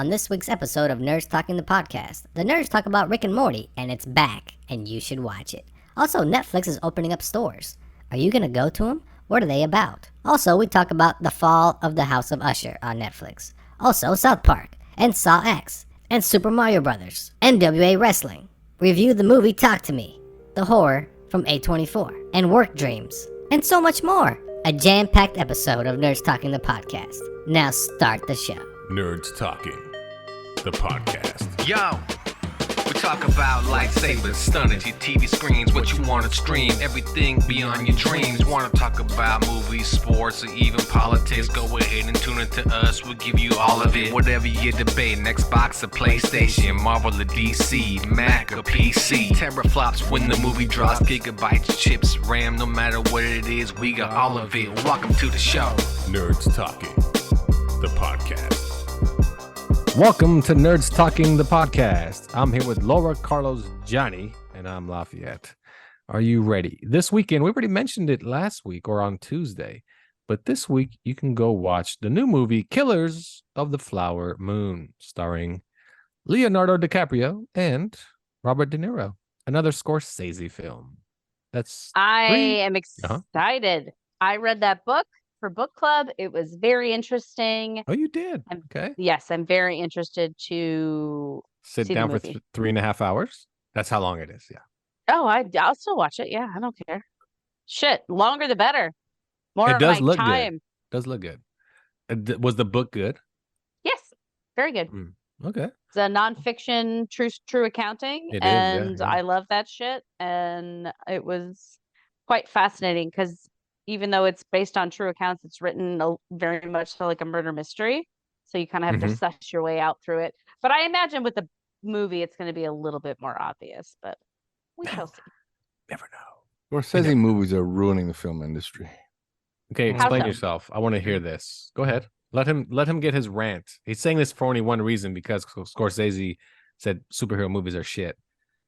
On this week's episode of Nerds Talking the Podcast, the nerds talk about Rick and Morty, and it's back, and you should watch it. Also, Netflix is opening up stores. Are you gonna go to them? What are they about? Also, we talk about the fall of the House of Usher on Netflix. Also, South Park, and Saw X, and Super Mario Brothers, NWA Wrestling. Review the movie Talk to Me, the horror from A24, and Work Dreams, and so much more. A jam-packed episode of Nerds Talking the Podcast. Now start the show. Nerds Talking, the podcast. Yo, we talk about lightsabers, stunning your TV screens, what you want to stream, everything beyond your dreams. Want to talk about movies, sports, or even politics? Go ahead and tune into us, we'll give you all of it. Whatever you're debating, Xbox or PlayStation, Marvel or DC, Mac or PC. Teraflops when the movie drops, gigabytes, chips, RAM, no matter what it is, we got all of it. Welcome to the show. Nerds Talking, the podcast. Welcome to Nerds Talking, the podcast. I'm here with Laura, Carlos, Johnny, and I'm Lafayette. Are you ready? This weekend, we already mentioned it last week or on Tuesday, but this week you can go watch the new movie Killers of the Flower Moon, starring Leonardo DiCaprio and Robert De Niro, another Scorsese film. I am excited. I read that book for book club. It was very interesting. Oh, you did? Okay. Yes, I'm very interested to sit down for 3.5 hours. That's how long it is. Yeah. Oh, I'll still watch it. Yeah, I don't care. Shit, longer the better. More it of does my look time. Good. Does look good. Was the book good? Yes, very good. Okay. It's a nonfiction, true accounting, yeah. I love that shit. And it was quite fascinating because even though it's based on true accounts, it's written very much so like a murder mystery. So you kind of have to suss your way out through it. But I imagine with the movie, it's going to be a little bit more obvious. But we shall see. Never know. Scorsese movies are ruining the film industry. Okay, explain yourself. I want to hear this. Go ahead. Let him get his rant. He's saying this for only one reason, because Scorsese said superhero movies are shit.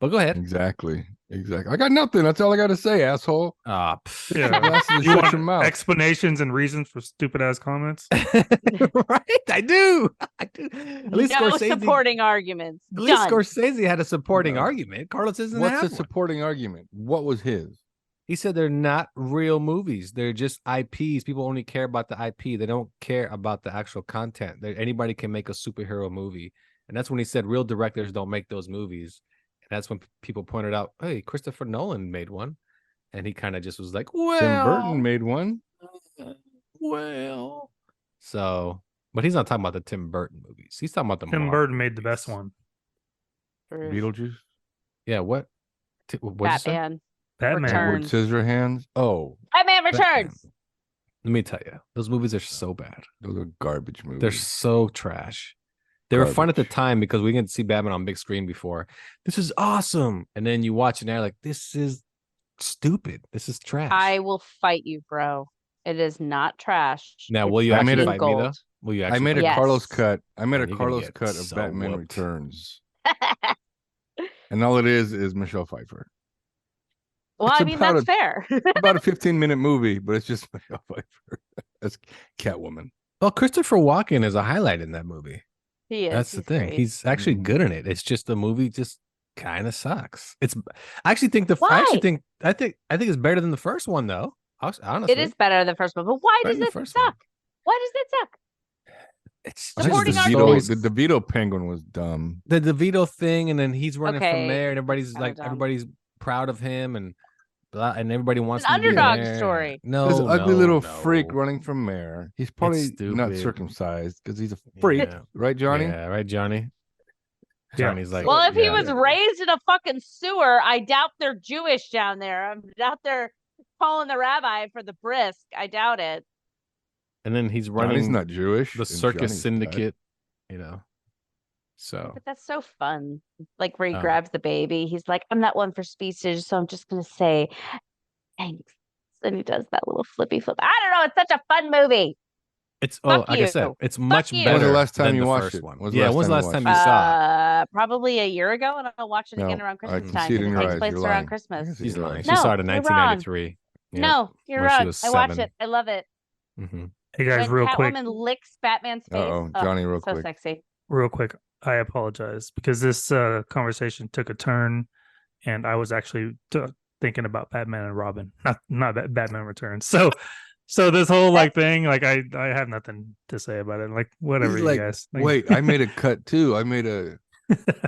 But go ahead. Exactly. I got nothing. That's all I got to say, asshole. Yeah. You want your mouth. explanations and reasons for stupid ass comments? Right? I do. At least No Scorsese, supporting arguments. At least Done. Scorsese had a supporting argument. Carlos doesn't have What's the one. supporting argument? What was his? He said they're not real movies. They're just IPs. People only care about the IP. They don't care about the actual content. Anybody can make a superhero movie. And that's when he said real directors don't make those movies. And that's when people pointed out, hey, Christopher Nolan made one. And he kind of just was like, well. Tim Burton made one. Well. So, but he's not talking about the Tim Burton movies. He's talking about the Tim Burton made the best one. Beetlejuice. Yeah, what? Batman. Batman. Returns. Edward Scissorhands. Oh. Batman Returns. Let me tell you, those movies are so bad. Those are garbage movies. They're so trash. They were fun at the time because we didn't see Batman on big screen before. This is awesome. And then you watch it and you're like, this is stupid. This is trash. I will fight you, bro. It is not trash. Now, It's will you actually fucking fight me, though? Will you actually I made a Yes. Carlos cut. I made a You're gonna Carlos get cut of so Batman whooped. Returns. And all it is Michelle Pfeiffer. Well, It's I mean, about that's fair. About a 15-minute movie, but it's just Michelle Pfeiffer as Catwoman. Well, Christopher Walken is a highlight in that movie. He is. That's the He's thing. great. He's actually good in it. It's just the movie just kind of sucks. I actually think Why? I think it's better than the first one, though. Honestly, It is better than the first one, but why Better does than the it first suck? one. Why does it suck? It's I think Supporting the arguments. DeVito penguin was dumb. the DeVito thing, and then he's running Okay. from there, and everybody's Kinda dumb. everybody's proud of him, and blah, and everybody wants It's an him to be underdog there. story. No, This ugly little no. freak running from mayor. He's probably not stupid. circumcised because he's a freak, Yeah. right, Johnny? Yeah, right, Johnny. Yeah. Johnny's like, Well, if he yeah. was raised in a fucking sewer, I doubt they're Jewish down there. I doubt they're calling the rabbi for the brisk. I doubt it. and then he's Johnny's running not Jewish. the and circus Johnny's syndicate, So But that's so fun. Like where he Oh. grabs the baby. He's like, I'm not one for speeches, so I'm just going to say thanks. And he does that little flippy flip. I don't know. It's such a fun movie. it's Fuck like I said, you. it's much you. better. When was the last time than you the watched first it? one. When was the Yeah, last when's the time last you time you saw it? Probably a year ago, and I'll watch it again No, around I Christmas can time see it because in it your takes eyes. place You're around lying. Christmas. I see She's your lying. eyes. She No, saw it in you're 1993. Yeah. No, you're when she wrong. was I watch 7. it. I love it. Mhm. Hey guys, When real quick. Catwoman licks Batman's face. Uh-oh, Johnny, real so quick. sexy. real quick, I apologize because this conversation took a turn, and I was actually thinking about Batman and Robin, not Batman Returns. So this whole like thing, like I have nothing to say about it. Like whatever, He's you like, guys. wait, I made a cut too. I made a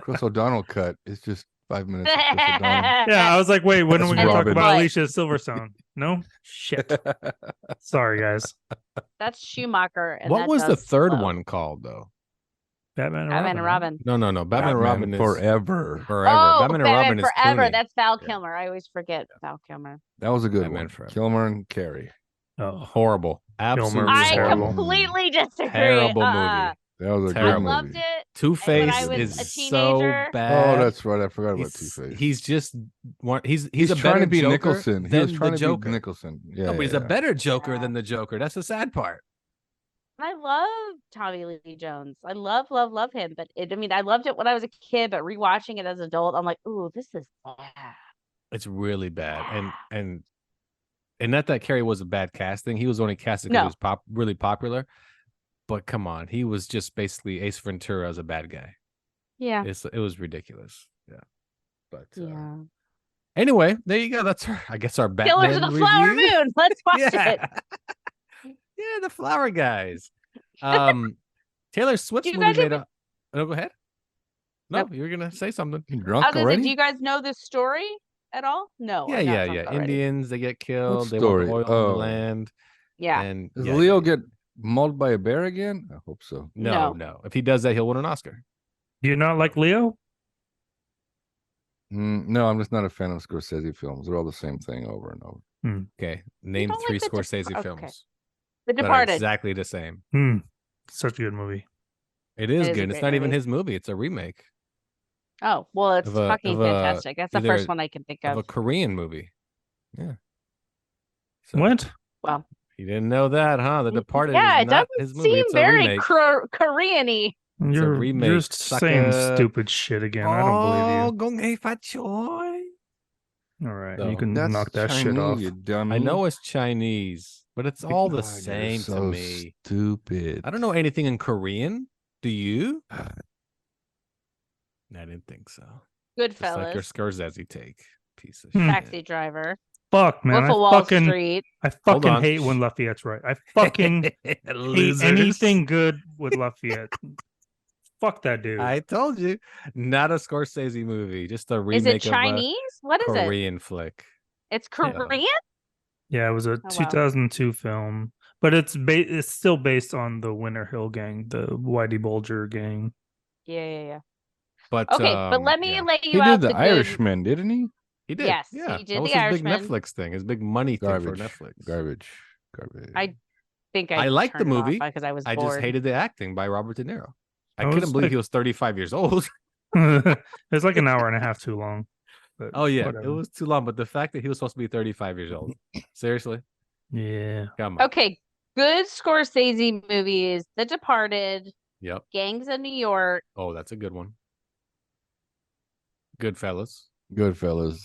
Chris O'Donnell cut. It's just 5 minutes of Chris O'Donnell. Yeah, I was like, wait, when are we That's gonna talk Robin. about But- Alicia Silverstone? No, shit. Sorry, guys. That's Schumacher. And What that was the does third slow. one called though? Batman Batman and Robin. No. Batman and Robin is Forever. forever. Oh, Batman and Robin is Forever. Clooney. That's Val Yeah. Kilmer. I always forget Val Kilmer. That was a good Batman one. Forever. Kilmer and Carey. Oh, Horrible. Absolutely was I terrible. completely disagree. Terrible Uh-uh. movie. That was a I Terrible. good loved movie. it. Two-Face I was is a so teenager. bad. Oh, that's right. I forgot about Two He's- Face. He's just one. He's He's a trying better to be Joker Nicholson. He than was trying the to Joker. be Nicholson. Yeah, No, but he's yeah. a better Joker Yeah. than the Joker. That's the sad part. I love Tommy Lee Jones. I love him. But I loved it when I was a kid, but rewatching it as an adult, I'm like, ooh, this is bad. It's really bad. And not that Carey was a bad casting. He was only casted because No. he was really popular. But come on, he was just basically Ace Ventura as a bad guy. Yeah. It was ridiculous. Yeah. But Yeah. anyway, there you go. That's I guess our Batman Killers of the Flower review. Moon. Let's watch it. Yeah, the Flower Guys. Taylor Swift's Do you movie guys made a. No, go ahead. No, Nope. you were gonna say something. You I drunk was gonna say, already? do you guys know this story at all? No. I got drunk already. Indians, they get killed. They story? want the oil on the Oh. land. Yeah. And Does yeah, Leo yeah. get mauled by a bear again? I hope so. No. If he does that, he'll win an Oscar. do you not like Leo? No, I'm just not a fan of Scorsese films. They're all the same thing over and over. Okay, name don't like 3 The Scorsese okay. films The that are Departed. exactly the same. Such a good movie. It is It is a good. It's great not even movie. his movie. It's a remake Oh, well, it's of a- fucking of a- fantastic. That's the either first one I can think of of. a Korean movie. Yeah. So, What? Well, You didn't know that, huh? The Departed yeah, is it not doesn't his movie. seem It's a very remake. Korean-y. You're remake, saying sucker. stupid shit again. I don't believe Gong Hei Fat Choi. you. All right, So, you can That's knock that Chinese, shit off. you dummy. I know it's Chinese, but it's all the God, same you're to so me. Stupid. I don't know anything in Korean. Do you? I didn't think so. Just like your Goodfellas. Scorsese take. Piece of Hmm. shit. Taxi Driver. Fuck, man. Wolf of I Wall fucking, Street. I Hold fucking on. hate when Lafayette's right. I fucking hate Losers. anything good with Lafayette. Fuck that dude. I told you, not a Scorsese movie, just a remake Is it of Chinese? What a is it? Korean flick. It's Korean? Yeah, it was a wow. 2002 film, but it's still based on the Winter Hill Gang, the Whitey Bulger gang. Yeah. But Okay, but let me yeah. lay He you out did the good- Irishman, didn't he? He did. Yes, yeah. he did That was The his big Irishman. Netflix thing, his big money thing Garbage. for Netflix. Garbage. I think I liked the turned it off movie. because I was I bored. just hated the acting by Robert De Niro. I I was couldn't believe like- he was 35 years old. It's like an hour and a half too long. But Oh yeah, whatever. it was too long. But the fact that he was supposed to be 35 years old, seriously, Yeah. come on. Okay, good Scorsese movies: The Departed, Yep. Gangs of New York. Oh, that's a good one. Goodfellas. Goodfellas.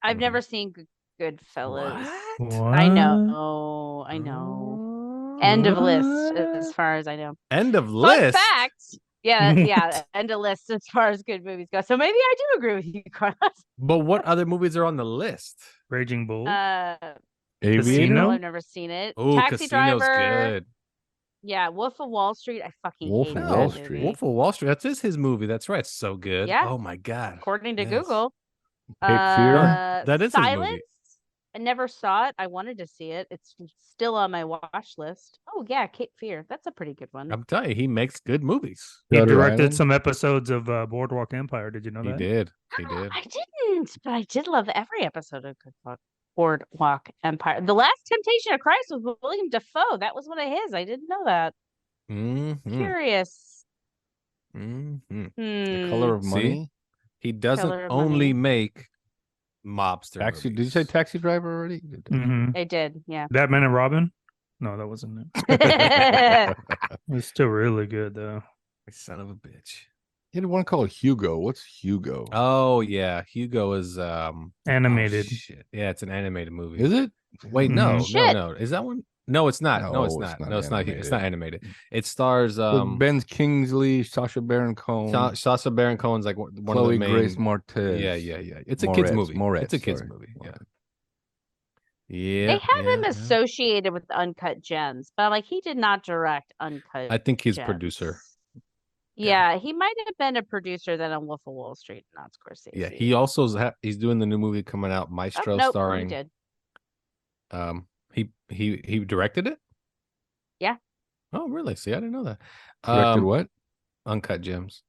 I've never seen Goodfellas. What? I know. End of list, as far as I know. End of Fun list. fact. Yeah, end of list as far as good movies go. So maybe I do agree with you, Carlos. But what other movies are on the list? Raging Bull. Aviator. Casino? I've never seen it. Oh, Taxi Casino's Driver. good. Yeah, Wolf of Wall Street. I fucking Wolf hate of that Wall movie. Street. Wolf of Wall Street. That's his movie. That's right. It's so good. Yeah. Oh my god. According to Yes. Google. Cape Fear? That is his movie. Silence. I never saw it. I wanted to see it. It's still on my watch list. Oh yeah, Cape Fear. That's a pretty good one. I'm telling you, he makes good movies. He Shutter directed Island? some episodes of Boardwalk Empire. Did you know He that? did. He did. I didn't, but I did love every episode of Boardwalk Empire. The Last Temptation of Christ was with William Dafoe. That was one of his. I didn't know that. Mm-hmm. Curious. Mm-hmm. The Color of See? Money. He doesn't Color of only Money. make mobster Taxi. movies. Did you say Taxi Driver already? hmm I did, yeah. Batman and Robin? No, that wasn't it. It's still really good though. Son of a bitch. He had one called Hugo. What's Hugo? Oh yeah, Hugo is Animated. shit. Yeah, it's an animated movie. Is it? Wait, no, Mhm. no, Shit. no. Is that one? No, it's not. No, No, it's it's not. not No, it's not. It's not animated. animated. It stars With Ben Kingsley, Sacha Baron Cohen, Sacha Baron Cohen's like one of the Chloe main. Grace Moretz. Yeah. It's a kids movie. It's a kids movie. Yeah. They have him Yeah. associated with Uncut Gems, but like he did not direct Uncut. I think he's Gems. producer. Yeah, he might have been a producer then on Wolf of Wall Street, not Scorsese. Yeah, he also he's doing the new movie coming out, Maestro, nope, starring. He did. He directed it. Yeah. Oh, really? See, I didn't know that. Directed what? Uncut Gems.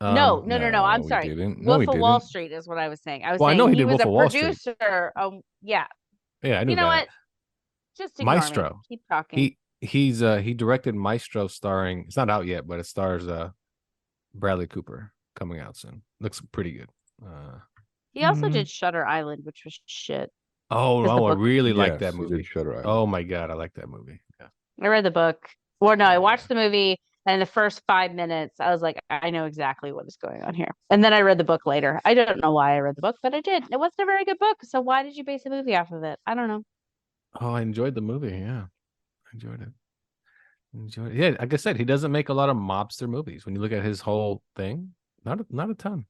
No. I'm we sorry. didn't. No, Wolf we of Wall didn't. Street is what I was saying. I was Well, I saying know he he did was Wolf a of Wall Street. producer. Yeah. Yeah, I knew You know that. what? Just ignore Maestro. Me. Keep talking. He directed Maestro, starring. It's not out yet, but it stars Bradley Cooper, coming out soon. Looks pretty good. He also did Shutter Island, which was shit. I really like that he movie. did Shutter Island. Oh my god, I like that movie. Yeah. I read the book. Well, no, I watched the movie, and in the first 5 minutes, I was like, I know exactly what is going on here. And then I read the book later. I don't know why I read the book, but I did. It wasn't a very good book, so why did you base a movie off of it? I don't know. Oh, I enjoyed the movie. Yeah, I enjoyed it. Yeah, like I said, he doesn't make a lot of mobster movies. When you look at his whole thing, not a ton.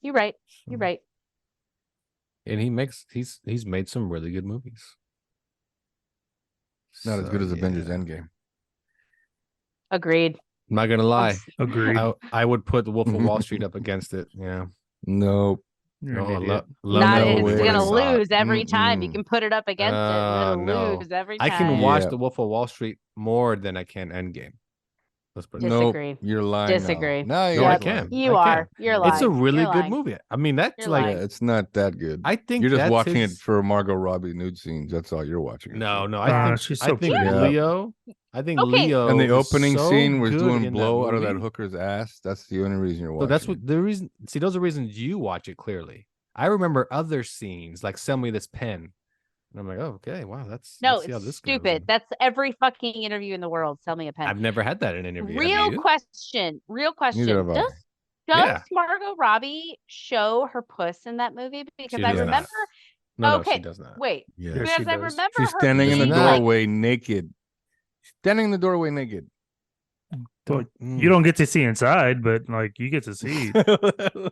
You're right. You're right. And he's made some really good movies. Not as good as Avengers yeah. Endgame. Agreed. I'm not gonna lie. Agreed. I would put The Wolf of Wall Street up against it. Yeah. Nope. You're No, an idiot. Not no it's way. gonna saw it. lose every time. You Mm-mm. can put it up against it. It'll no. lose every time. I can watch Yeah. The Wolf of Wall Street more than I can Endgame. Let's put it. Nope. Disagree. You're lying. Disagree. Now No, you're I Yep. can. You I are. can. You're lying. It's a really You're good lying. movie. I mean, that's You're like lying. Yeah, it's not that good. I think You're just that's watching his... it for Margot Robbie nude scenes. That's all you're watching. No, for. I she's think so pretty. Leo. I think Okay. Leo. And the is opening so scene was good doing in blow out of that movie. hooker's ass. That's the only reason you're So watching. that's what the reason. See, those are reasons you watch it clearly. I remember other scenes like "Sell Me This Pen," and I'm like, "Oh, okay, wow, let's No, let's see how it's this stupid. goes." That's every fucking interview in the world. Sell me a pen. I've never had that in an interview. Have Real you? question. Real question. Neither have I. Does Yeah. Margot Robbie show her puss in that movie? Because She I does not. remember. No, okay, she does not. wait. Yeah. Yes, Because she I does. remember She's her standing in the being like, doorway naked. Standing in the doorway naked. Well, you don't get to see inside, but like you get to see. The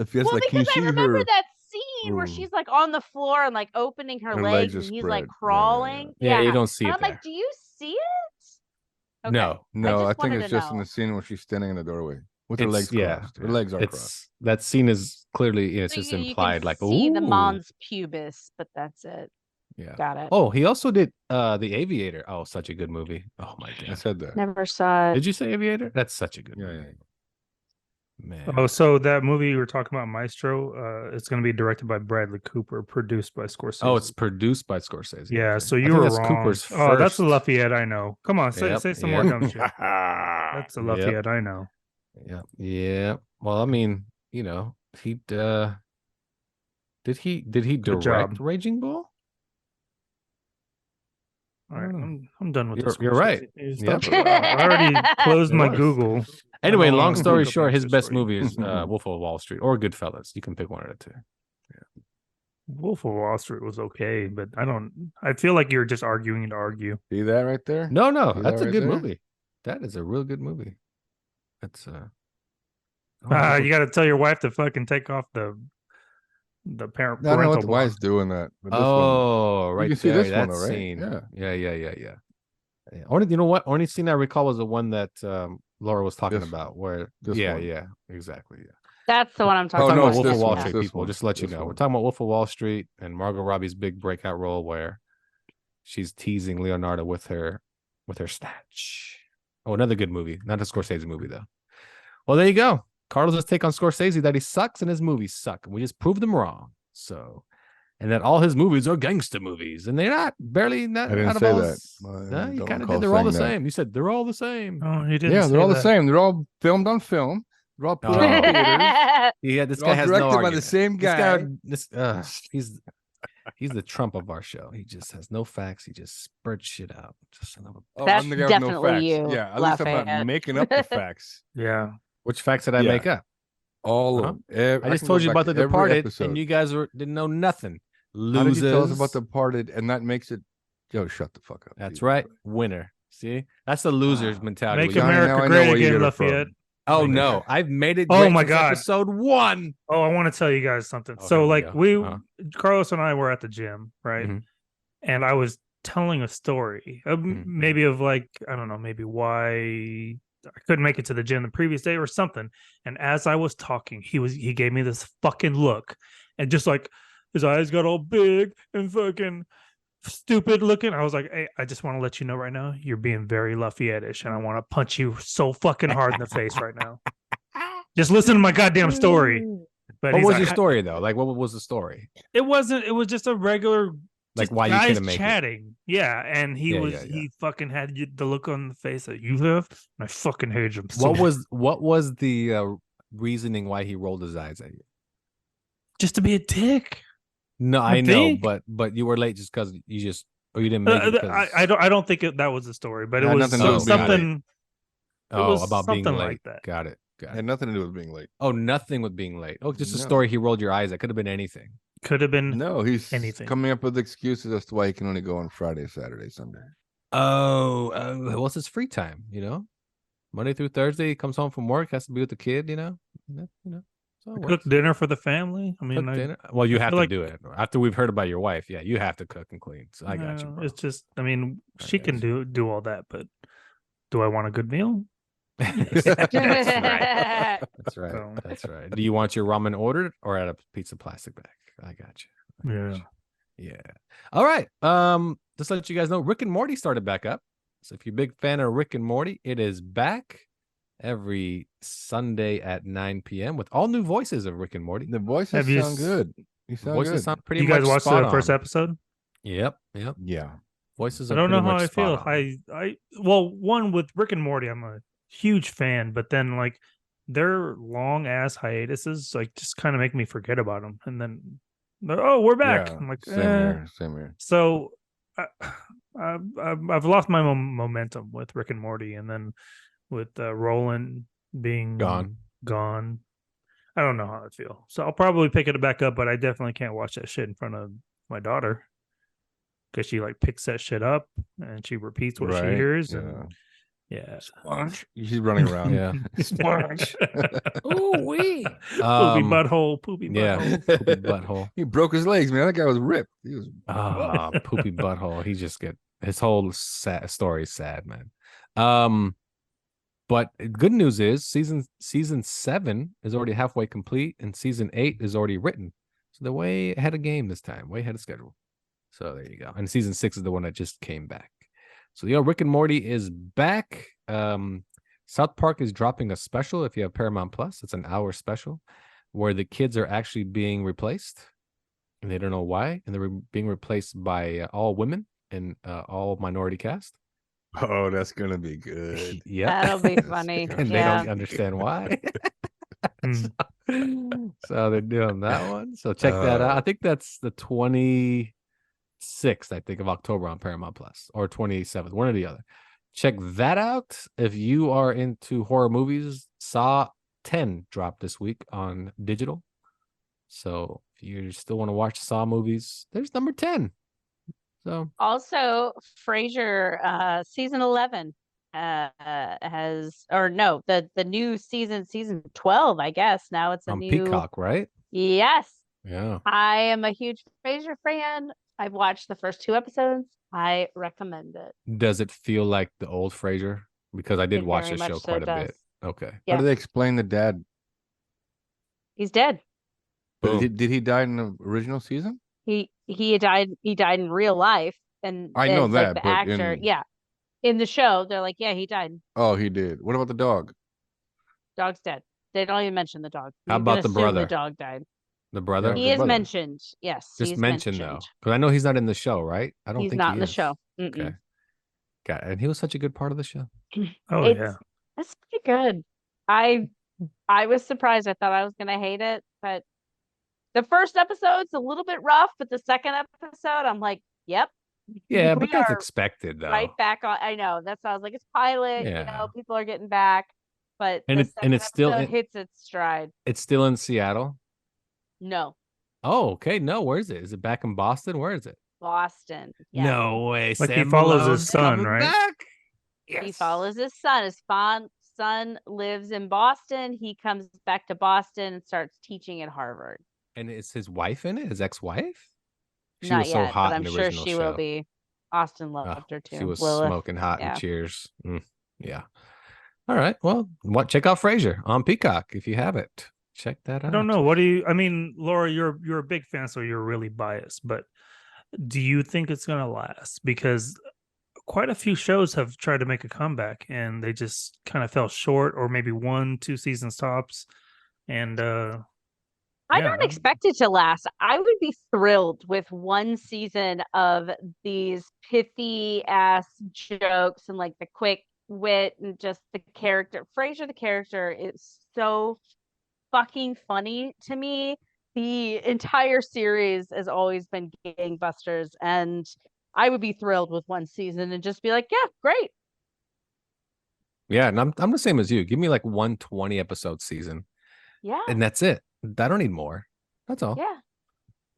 fiesta, well, can you because I see remember her? that scene where she's like on the floor and like opening her, Her legs, legs are and he's like spread. Yeah. crawling. Yeah, you don't see And it I'm there. like, do you see it? No, No, I just think wanted it's to just in know. the scene where she's standing in the doorway with her legs crossed. Her legs are crossed. It's that scene is clearly it's So just you implied can like see the ooh. mons pubis, but that's it. Yeah. Got it. Oh, he also did The Aviator. Oh, such a good movie. Oh my I god. said that. Never saw it. Did you say Aviator? That's such a good Yeah, movie. yeah. Man. Oh, so that movie we were talking about, Maestro, it's going to be directed by Bradley Cooper, produced by Scorsese. Oh, it's produced by Scorsese. yeah. Okay. So I you think were that's wrong. Cooper's Oh, that's the first. Lafayette I know. Come on, say some more dumb shit. That's the Lafayette I know. Yeah. Well, I mean, you know, he did he Good direct job. Raging Bull? All right, Oh. I'm done with this. You're right. Stop Yep. it. I already closed my Yes. Google. Anyway, I don't long wanna story look up short, his answers best for you. movie is Wolf of Wall Street or Goodfellas. You can pick one of the two. Wolf of Wall Street was okay, but I feel like you're just arguing to argue. See that right there? No, See that's that a right good there? movie. That is a real good movie. That's You got to tell your wife to fucking take off the parent. I don't know what parental the block. wife's doing that. But this one, oh, right can see there, this one, that though, right? scene. Yeah. Yeah. Only you know what? Only scene I recall was the one that Laura was talking This- about. Where this yeah, one. yeah, exactly. Yeah. That's the one I'm talking Oh, We're talking no, about it's Wolf of this Wall one, Street, this people. one, Just to let you this know, one. we're talking about Wolf of Wall Street and Margot Robbie's big breakout role where she's teasing Leonardo with her snatch. Oh, another good movie, not a Scorsese movie though. Well, there you go. Carlos' take on Scorsese that he sucks and his movies suck, and we just proved them wrong. So, and that all his movies are gangster movies, and they're not. Barely not. I didn't out of say all that. his- I No, you don't kind of recall did. They're all the saying that. same. You said they're all the same. Oh, you didn't. Yeah, say they're all the that. same. They're all filmed on film. They're all put Oh. on theaters. Yeah, this They're guy all has directed no by the argument. same guy. He's the Trump of our show. He just has no facts. He just spurts shit out. Just son of a. Oh, That's I'm the guy with no definitely facts. you, Yeah, at least I'm not Lafayette. making up the facts. Yeah. Which facts did I Yeah. make up? All Uh-huh. of them. I just told you about The Departed, and you guys didn't know nothing. How Losers. did you tell us about Departed, and that makes it Joe, shut the fuck up. That's Jesus right. Christ. Winner. See, that's the loser's mentality. Make Johnny, now America I know great where you again, get it from. Lafayette. Oh Make no, I've made it Oh, great my since God. episode 1. Oh, I want to tell you guys something. Oh, So, here we like, go. Carlos and I were at the gym, right? Mhm. And I was telling a story, Mhm. maybe of like, I don't know, maybe why I couldn't make it to the gym the previous day or something. And as I was talking, he gave me this fucking look, and just like his eyes got all big and fucking stupid looking. I was like, hey, I just want to let you know right now, you're being very Lafayette-ish, and I want to punch you so fucking hard in the face right now. Just listen to my goddamn story. But What he's was like, your story though? Like, what was the story? It wasn't. It was just a regular, Like, just why you guys couldn't make it? chatting. Yeah, and he Yeah. he fucking had the look on the face that you have, and I fucking hate him. So What was the reasoning why he rolled his eyes at you? just to be a dick? No, I I know, think. but you were late just because or you didn't make it because I don't think that was the story, but it Had was nothing to do with being something. It was about being something late. like that. Got it. Had nothing to do with being late. Oh, nothing with being late. Oh, just a No. story he rolled your eyes. That could have been anything. Could have been. No, he's anything. coming up with excuses as to why he can only go on Friday, Saturday, Sunday. Oh, what's his free time? Monday through Thursday, he comes home from work, has to be with the kid. So it Cook works. dinner for the family. I mean, Cook dinner. Well, you I have feel to like- do it after we've heard about your wife. Yeah, you have to cook and clean. So I got you, bro. It's just, I mean, I she got can do all that, but do I want a good meal? That's right. That's right. So- That's right. Do you want your ramen ordered or at a pizza plastic bag? I got you. I got Yeah. you. Yeah. All right. Just to let you guys know, Rick and Morty started back up. So if you're a big fan of Rick and Morty, it is back every Sunday at 9 p.m. with all new voices of Rick and Morty. The voices Have you sound s- good. You The sound voices good. sound pretty You guys much watched spot the first on. episode? Yep. Yeah. Voices I are don't know pretty how much I feel. spot on. Well, one with Rick and Morty, I'm a huge fan, but then like their long ass hiatuses like just kind of make me forget about them, and then we're back. Yeah, I'm like, same here. Same here. So I've lost my momentum with Rick and Morty, and then with Roland being gone, I don't know how I feel. So I'll probably pick it back up, but I definitely can't watch that shit in front of my daughter because she like picks that shit up and she repeats what she Right, hears, yeah. and yeah, She's running around. Yeah. Ooh wee, poopy butthole, poopy Yeah. butthole. Poopy butthole. He broke his legs, man. That guy was ripped. He was. Poopy butthole. He just his whole story is sad, man. But good news is season 7 is already halfway complete, and season 8 is already written. So they're way ahead of game this time, way ahead of schedule. So there you go. And season 6 is the one that just came back. So Rick and Morty is back. South Park is dropping a special if you have Paramount Plus. It's an hour special where the kids are actually being replaced, and they don't know why, and they're being replaced by all women and all minority cast. Oh, that's gonna be good. Yeah, That'll be funny. and they Yeah. don't understand why. Mm. So they're doing that one. So check that out. I think that's the 26th, I think, of October on Paramount Plus, or 27th, one or the other. Check that out. If you are into horror movies, Saw 10 dropped this week on digital. So if you still want to watch Saw movies, there's number 10. So Also, Frasier, season 11 has, or no, the new season 12, I guess. Now it's a on new Peacock, right? Yes. Yeah. I am a huge Frasier fan. I've watched the first 2 episodes. I recommend it. Does it feel like the old Frasier? Because I did It watch very this show much so quite a does. bit. Okay. How Yeah. do they explain the dad? He's dead. But Boom. did he die in the original season? He died in real life, and I know like that, the but actor, in the show they're like, he died. Oh, he did. What about the dog? Dog's dead. They don't even mention the dog. How You about can the assume brother? The dog died. The brother? Yeah, He the is brother. mentioned. Yes, Just he's mentioned though. Because I know he's not in the show, right? I don't He's think not he in the is. show. Okay. Got it. And he was such a good part of the show. Oh It's- yeah. That's pretty good. I was surprised. I thought I was gonna hate it, but the first episode's a little bit rough, but the second episode, I'm like, yep. Yeah, we but that's are expected though. right back on. I know. That's why I was like, it's pilot, Yeah. people are getting back. But And the it- and second it's still episode in- hits its stride. It's still in Seattle. No. Oh, okay. No, where is it? Is it back in Boston? Where is it? Boston. Yes. No way. Like he Sam follows his Malone's son, coming right? back. He Yes. follows his son. His son lives in Boston. He comes back to Boston and starts teaching at Harvard. And is his wife in it? His ex-wife? She Not was so yet, hot but in I'm the sure original she will show. be. Austin Oh, loved her too. she was Lilith. smoking hot in Yeah. Cheers. Yeah. All right. Well, check out Frasier on Peacock if you have it. Check that out. I don't know. What do you? I mean, Laura, you're a big fan, so you're really biased. But do you think it's gonna last? Because quite a few shows have tried to make a comeback, and they just kind of fell short, or maybe 1-2 seasons tops. And I yeah, don't expect it to last. I would be thrilled with one season of these pithy ass jokes and like the quick wit and just the character. Frasier, the character, is so fucking funny to me. The entire series has always been gangbusters, and I would be thrilled with one season and just be like, yeah, great. Yeah, and I'm the same as you. Give me like 120 episode season, Yeah. and that's it. I don't need more. That's all.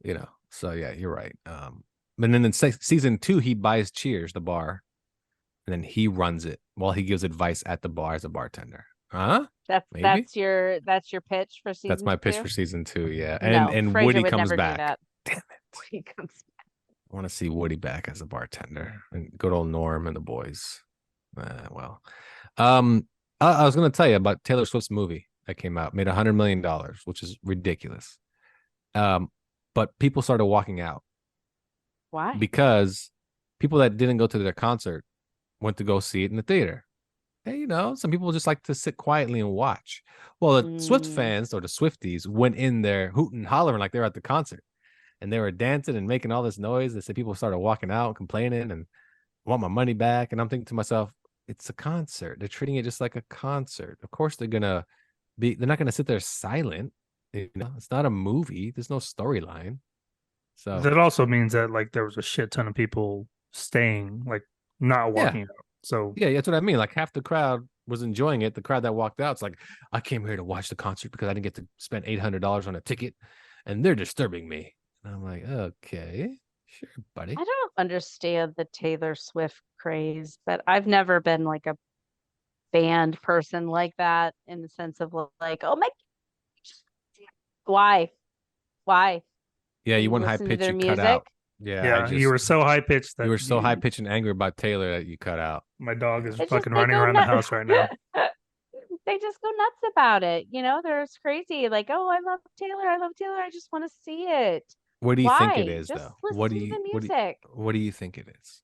Yeah. So yeah, you're right. But then in season 2, he buys Cheers, the bar, and then he runs it while he gives advice at the bar as a bartender. Huh? Maybe? That's your pitch for season That's my pitch 2? for season 2. Yeah, No, and Frasier Woody would comes never do back. that. Damn it! Woody comes back. I want to see Woody back as a bartender and good old Norm and the boys. Well, I was going to tell you about Taylor Swift's movie that came out, made $100 million, which is ridiculous. But people started walking out. Why? Because people that didn't go to their concert went to go see it in the theater. Hey, some people just like to sit quietly and watch. Well, the Swift fans or the Swifties went in there hooting and hollering like they were at the concert. And they were dancing and making all this noise. They said people started walking out, complaining, and want my money back. And I'm thinking to myself, it's a concert. They're treating it just like a concert. Of course, they're not going to sit there silent. It's not a movie. There's no storyline. So that also means that like there was a shit ton of people staying, like not walking out. So yeah, that's what I mean. Like half the crowd was enjoying it. The crowd that walked out, it's like, I came here to watch the concert because I didn't get to spend $800 on a ticket, and they're disturbing me. And I'm like, okay, sure, buddy. I don't understand the Taylor Swift craze, but I've never been like a band person like that, in the sense of like, oh my, why? Yeah, you went high listen to pitch, their you cut music? out. Yeah, you were so high pitched that you were so high pitched and angry about Taylor that you cut out. My dog is It's fucking just, they running go around the nuts. house right now. They just go nuts about it. They're just crazy. Like, oh, I love Taylor. I just want to see it. What do you Why? think it is, Just though? listen to the music. What do you think it is?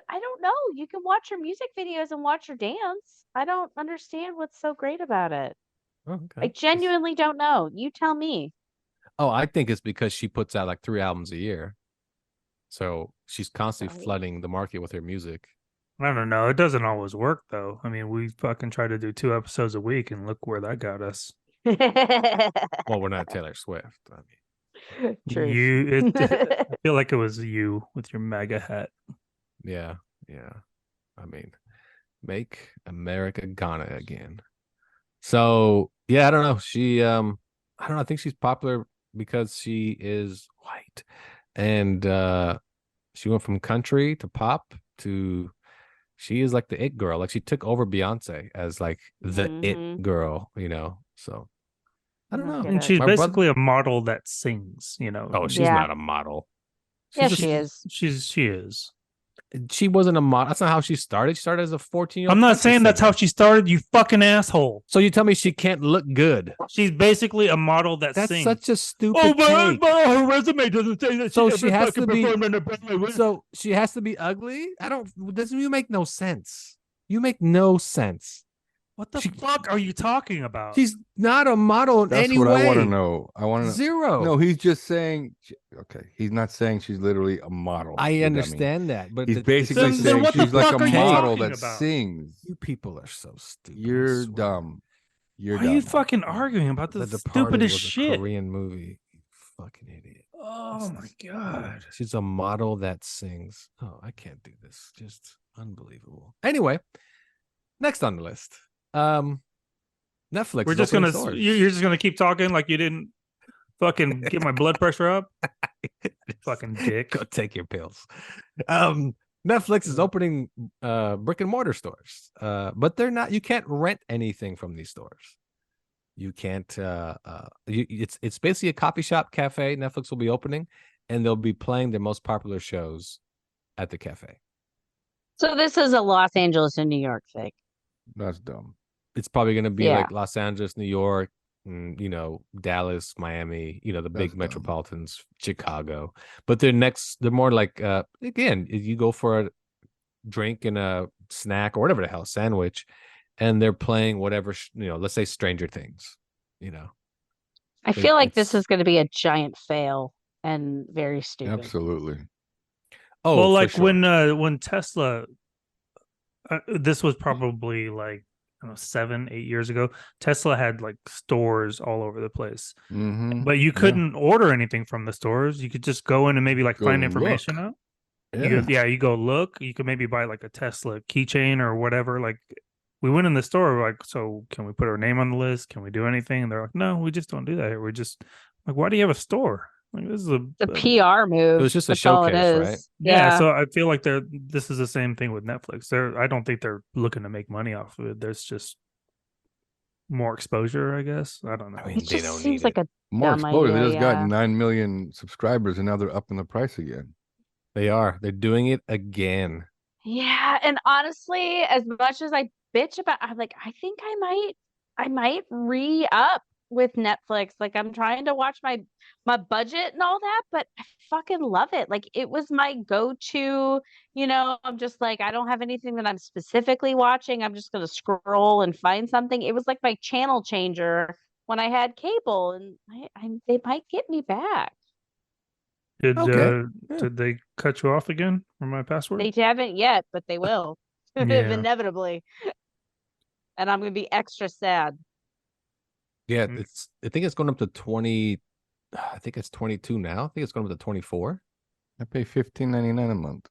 I don't know. You can watch her music videos and watch her dance. I don't understand what's so great about it. Oh, okay. I genuinely don't know. You tell me. Oh, I think it's because she puts out like 3 albums a year. So she's constantly flooding the market with her music. I don't know. It doesn't always work though. I mean, we fucking try to do 2 episodes a week, and look where that got us. Well, we're not Taylor Swift. I mean, I feel like it was you with your MAGA hat. yeah. I mean, make America Ghana again. So yeah, I don't know. She, I don't know. I think she's popular because she is white, and she went from country to pop to. She is like the it girl. Like she took over Beyonce as like the it girl, So I don't know. And she's basically a model that sings, Oh, she's not a model. She is. She is. She wasn't a model. That's not how she started. She started as a 14-year-old. I'm not saying that's how she started, you fucking asshole. So you tell me she can't look good. She's basically a model that That's sings. such a stupid but her resume doesn't say that So she she ever has fucking to be. performed in a Broadway. So she has to be ugly. Doesn't you make no sense? You make no sense. What the fuck are you talking about? She's not a model in That's any what way. I want to know. I want to know. Zero. No, he's just saying. Okay, he's not saying she's literally a model. I understand that, but he's basically then saying what the she's like fuck a are you model talking that about? sings. You people are so stupid. You're dumb. You're Why dumb. are you fucking arguing about The this Departed stupidest was a shit? Korean movie. You fucking idiot. Oh my god. She's a model that sings. Oh, I can't do this. Just unbelievable. Anyway, next on the list. Netflix. We're is just opening gonna stores. you're just gonna keep talking like you didn't Fucking get my blood pressure up. Fucking dick. Go take your pills. Netflix is opening brick and mortar stores, but they're not. You can't rent anything from these stores. You can't. It's basically a coffee shop cafe. Netflix will be opening, and they'll be playing their most popular shows at the cafe. So this is a Los Angeles and New York thing. That's dumb. It's probably going to be Yeah. like Los Angeles, New York, Dallas, Miami, the That's big dumb. metropolitans, Chicago. But they're more like, again, you go for a drink and a snack or whatever the hell, sandwich, and they're playing whatever, let's say Stranger Things, I feel like this it's- is going to be a giant fail and very stupid. Absolutely. Oh, Well, for like sure. when Tesla, this was probably like I don't know, 7-8 years ago. Tesla had like stores all over the place, Mm-hmm. but you couldn't order anything from the stores. You could just go in and maybe like Go find information look. out. Yeah. You go look. You could maybe buy like a Tesla keychain or whatever. Like we went in the store, like, so can we put our name on the list? Can we do anything? And they're like, no, we just don't do that here. We just like, why do you have a store? Like this is The PR move. It was just a That's all it showcase, is. right? Yeah. So I feel like this is the same thing with Netflix. I don't think they're looking to make money off of it. There's just more exposure, I guess. I don't know. I mean, It they just don't seems need like it. a More dumb exposure. They idea, just got yeah. 9 million subscribers and now they're upping the price again. They are. They're doing it again. Yeah, and honestly, as much as I bitch about, I'm like, I think I might re-up with Netflix. Like, I'm trying to watch my budget and all that, but I fucking love it. Like, it was my go-to. I'm just like, I don't have anything that I'm specifically watching. I'm just gonna scroll and find something. It was like my channel changer when I had cable, and they might get me back. Okay. Did they cut you off again from my password? They haven't yet, but they will, Yeah. inevitably. And I'm gonna be extra sad. Yeah, Mm. I think it's going up to 20. I think it's 22 now. I think it's going up to 24. I pay $15.99 a month.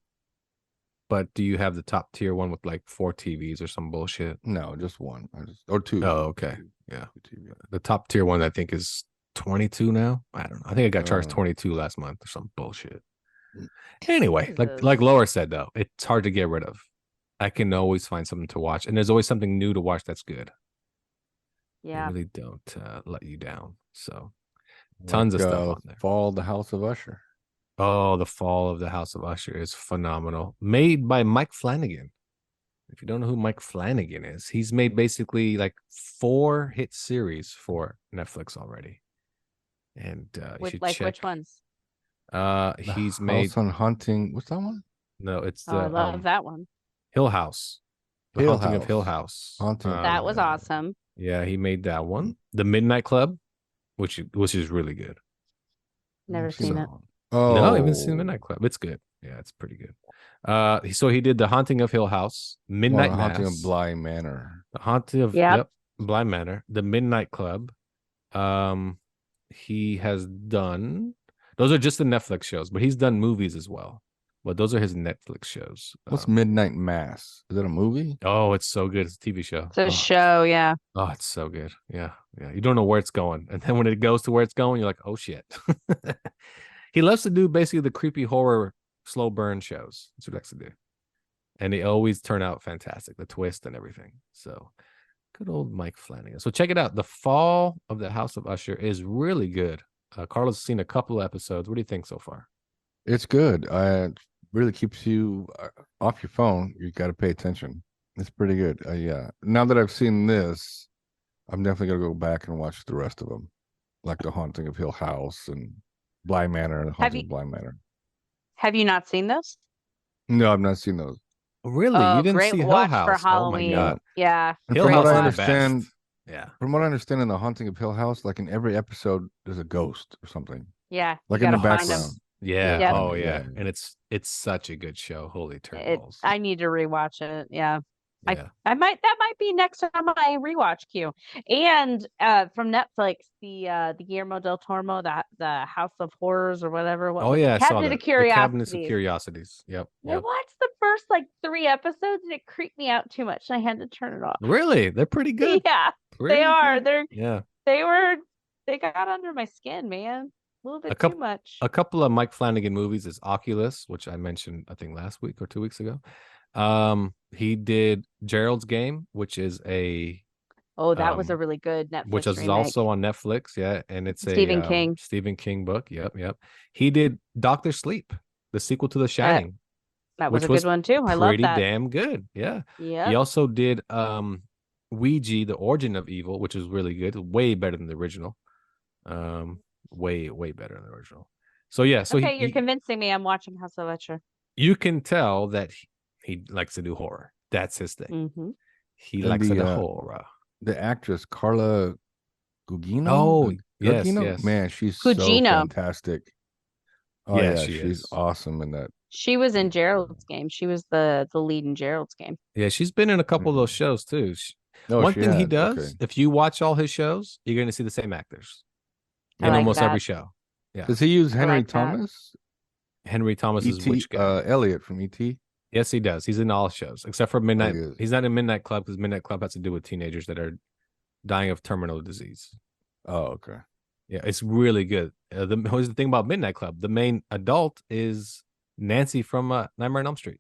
But do you have the top tier one with like 4 TVs or some bullshit? No, just one. Or two. Oh, okay. Yeah. Two TV. The top tier one I think is 22 now. I don't know. I think I got charged Oh. 22 last month or some bullshit. Anyway, Jesus. like Laura said though, it's hard to get rid of. I can always find something to watch, and there's always something new to watch that's good. Yeah. They really don't let you down. So tons of stuff on there. Fall, the House of Usher. Oh, the Fall of the House of Usher is phenomenal. Made by Mike Flanagan. If you don't know who Mike Flanagan is, he's made basically like 4 hit series for Netflix already. And you should check. Which ones? He's The made House on Haunting. What's that one? no, it's Oh, I the love that one. Hill House. The Hill Haunting of Hill House. House. Haunting of That Hill was House. awesome. Yeah, he made that one. The Midnight Club, which is really good. Never seen it. Oh, No, I haven't seen Midnight Club. It's good. Yeah, it's pretty good. So he did The Haunting of Hill House, Midnight Mass, Haunting of Bly Manor. The Haunting of Yep. Bly Manor, The Midnight Club. He has done. Those are just the Netflix shows, but he's done movies as well. But those are his Netflix shows. What's Midnight Mass? Is that a movie? Oh, it's so good. It's a TV show. It's a show, yeah. Oh, it's so good. Yeah. Yeah. You don't know where it's going. And then when it goes to where it's going, you're like, oh shit. He loves to do basically the creepy horror slow burn shows. That's what he likes to do. And they always turn out fantastic, the twist and everything. So good old Mike Flanagan. So check it out. The Fall of the House of Usher is really good. Carlos has seen a couple of episodes. What do you think so far? It's good. It really keeps you off your phone. You got to pay attention. It's pretty good. Yeah. Now that I've seen this, I'm definitely gonna go back and watch the rest of them, like The Haunting of Hill House and Bly Manor and The Haunting of Bly Manor. Have you not seen this? No, I've not seen those. Really? Oh, You didn't great see Hill watch House? for Oh my Halloween. god. Yeah. And Hill from House what I is the understand, best. Yeah. from what I understand in The Haunting of Hill House, like in every episode, there's a ghost or something. Yeah. Like you in the gotta find 'em. background. Yeah. Yeah. Oh yeah. Yeah. And it's such a good show. Holy turtles. I need to rewatch it. Yeah. Yeah. That might be next on my rewatch queue. And from Netflix, the Guillermo del Toro, the House of Horrors or whatever. What Oh was it? yeah, I saw Cabinet that. of The Cabinets of Curiosities. Curiosities. Yep. I Yep. watched the first like 3 episodes and it creeped me out too much. And I had to turn it off. Really? They're pretty good. Yeah, Pretty they are. good. Yeah. They were they got under my skin, man. A little A bit too couple, much. a couple of Mike Flanagan movies is Oculus, which I mentioned I think last week or 2 weeks ago. He did Gerald's Game, which is Oh, that was a really good which Netflix is remake. also on Netflix, yeah, and it's Stephen a King. Stephen King book. Yep. He did Doctor Sleep, the sequel to The That Shining, that was which a good was one too. I love pretty that. damn good. Yeah. He Yep. also did Ouija, The Origin of Evil, which is really good, way better than the original. Way better than the original. So yeah, so Okay, you're convincing me. I'm watching House of Usher. you can tell that he likes to do horror. That's his thing. Mm-hmm. He And likes to do horror. the actress Carla Gugino. Oh, yes, Gugino? yes. Man, she's so Gugino. fantastic. Oh Yeah, yeah, she she's is. awesome in that. She was in Gerald's Game. She was the lead in Gerald's Game. Yeah, she's been in a couple of those shows too. Oh, One she thing he has. does, Okay. if you watch all his shows, you're going to see the same actors I in like almost that. every show. Yeah. Does he use I Henry like that. Thomas? Henry Thomas is E.T. which guy? Elliot from E.T. Yes, he does. He's in all shows except for Midnight. he is. He's not in Midnight Club because Midnight Club has to do with teenagers that are dying of terminal disease. Oh, okay. Yeah, it's really good. Here's the thing about Midnight Club. The main adult is Nancy from Nightmare on Elm Street.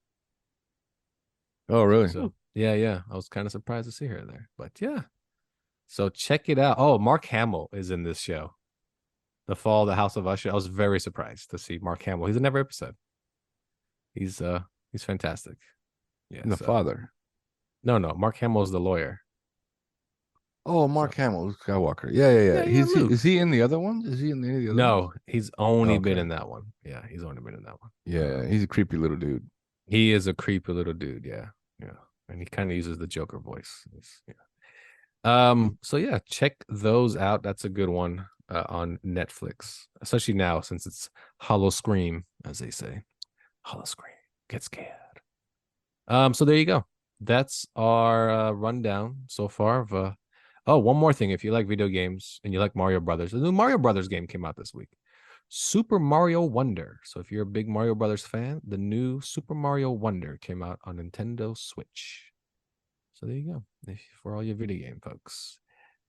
Oh, really? So yeah. I was kind of surprised to see her there, but yeah. So check it out. Oh, Mark Hamill is in this show. TheFall, the House of Usher. I was very surprised to see Mark Hamill. He's in every episode. He's fantastic. Yeah. And the father. No. Mark Hamill is the lawyer. Oh, Mark Hamill, Luke Skywalker. Yeah. Luke. Is he in the other ones? Is he in any of the other ones? No, he's only been Okay. in that one. Yeah, he's only been in that one. Yeah, he's a creepy little dude. He is a creepy little dude. Yeah. And he kind of uses the Joker voice. So yeah, check those out. That's a good one on Netflix, especially now since it's Hollow Scream, as they say. Hollow Scream. Get scared. So there you go. That's our rundown so far of one more thing. If you like video games and you like Mario Brothers, the new Mario Brothers game came out this week. Super Mario Wonder. So if you're a big Mario Brothers fan, the new Super Mario Wonder came out on Nintendo Switch. So there you go. For all your video game folks.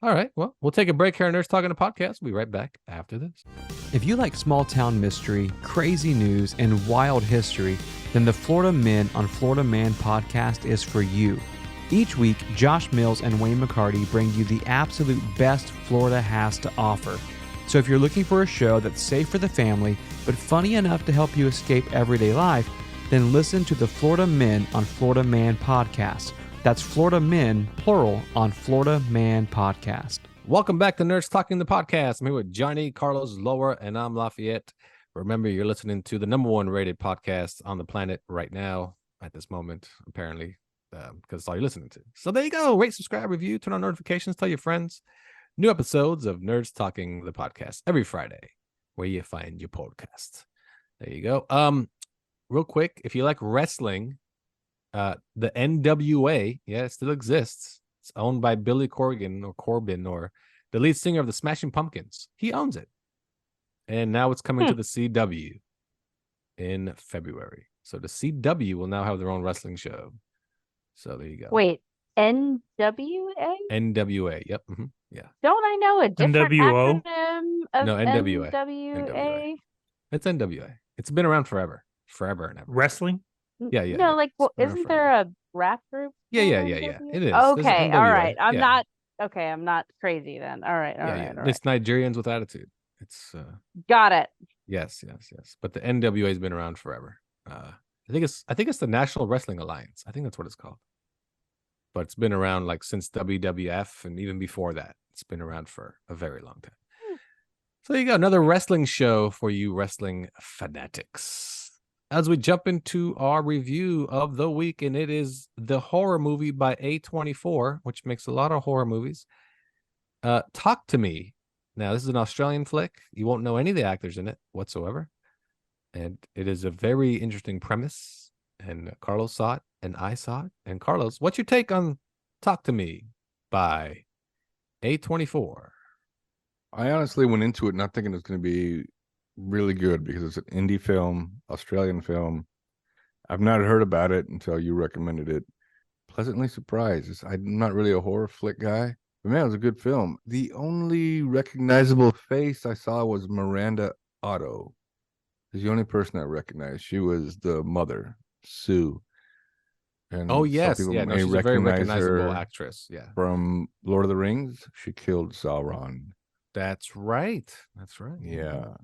All right. Well, we'll take a break here on Nerds Talking the Podcast. We'll be right back after this. If you like small town mystery, crazy news, and wild history, then the Florida Men on Florida Man podcast is for you. Each week, Josh Mills and Wayne McCarty bring you the absolute best Florida has to offer. So if you're looking for a show that's safe for the family, but funny enough to help you escape everyday life, then listen to the Florida Men on Florida Man podcast. That's Florida Men, plural, on Florida Man podcast. Welcome back to Nerds Talking the Podcast. I'm here with Johnny, Carlos, Lower, and I'm Lafayette. Remember, you're listening to the #1 rated podcast on the planet right now, at this moment, apparently, because it's all you're listening to. So there you go. Rate, subscribe, review, turn on notifications, tell your friends. New episodes of Nerds Talking the Podcast every Friday, where you find your podcast. There you go. Real quick, if you like wrestling, the NWA, it still exists. It's owned by Billy Corgan or Corbin, or the lead singer of the Smashing Pumpkins. He owns it. And now it's coming to the CW in February. So the CW will now have their own wrestling show. So there you go. Wait, NWA? NWA. Yep. Mm-hmm. Yeah. Don't I know a different NWO? acronym of No, NWA. NWA? It's NWA. It's been around forever. Forever and ever. Wrestling? Yeah. No, like, well, It's been around isn't forever. there a rap group? Yeah. called It is. NWA? There's Okay, all NWA. right. I'm Yeah. not crazy then. All right, all right. It's Nigerians with attitude. It's Got it. yes. But the NWA has been around forever. I think it's the National Wrestling Alliance. I think that's what it's called. But it's been around like since WWF, and even before that, it's been around for a very long time. So there you go, another wrestling show for you wrestling fanatics. As we jump into our review of the week, and it is the horror movie by A24, which makes a lot of horror movies. Talk to Me. Now, this is an Australian flick. You won't know any of the actors in it whatsoever. And it is a very interesting premise. And Carlos saw it, and I saw it. And Carlos, what's your take on Talk to Me by A24? I honestly went into it not thinking it was going to be really good because it's an indie film, Australian film. I've not heard about it until you recommended it. Pleasantly surprised. I'm not really a horror flick guy. Man, it was a good film. The only recognizable face I saw was Miranda Otto. She's the only person I recognized. She was the mother, Sue. Oh And some yes, people yeah, no, may she's a very recognize recognizable her actress. Yeah, from Lord of the Rings. She killed Sauron. that's right. That's right. Yeah.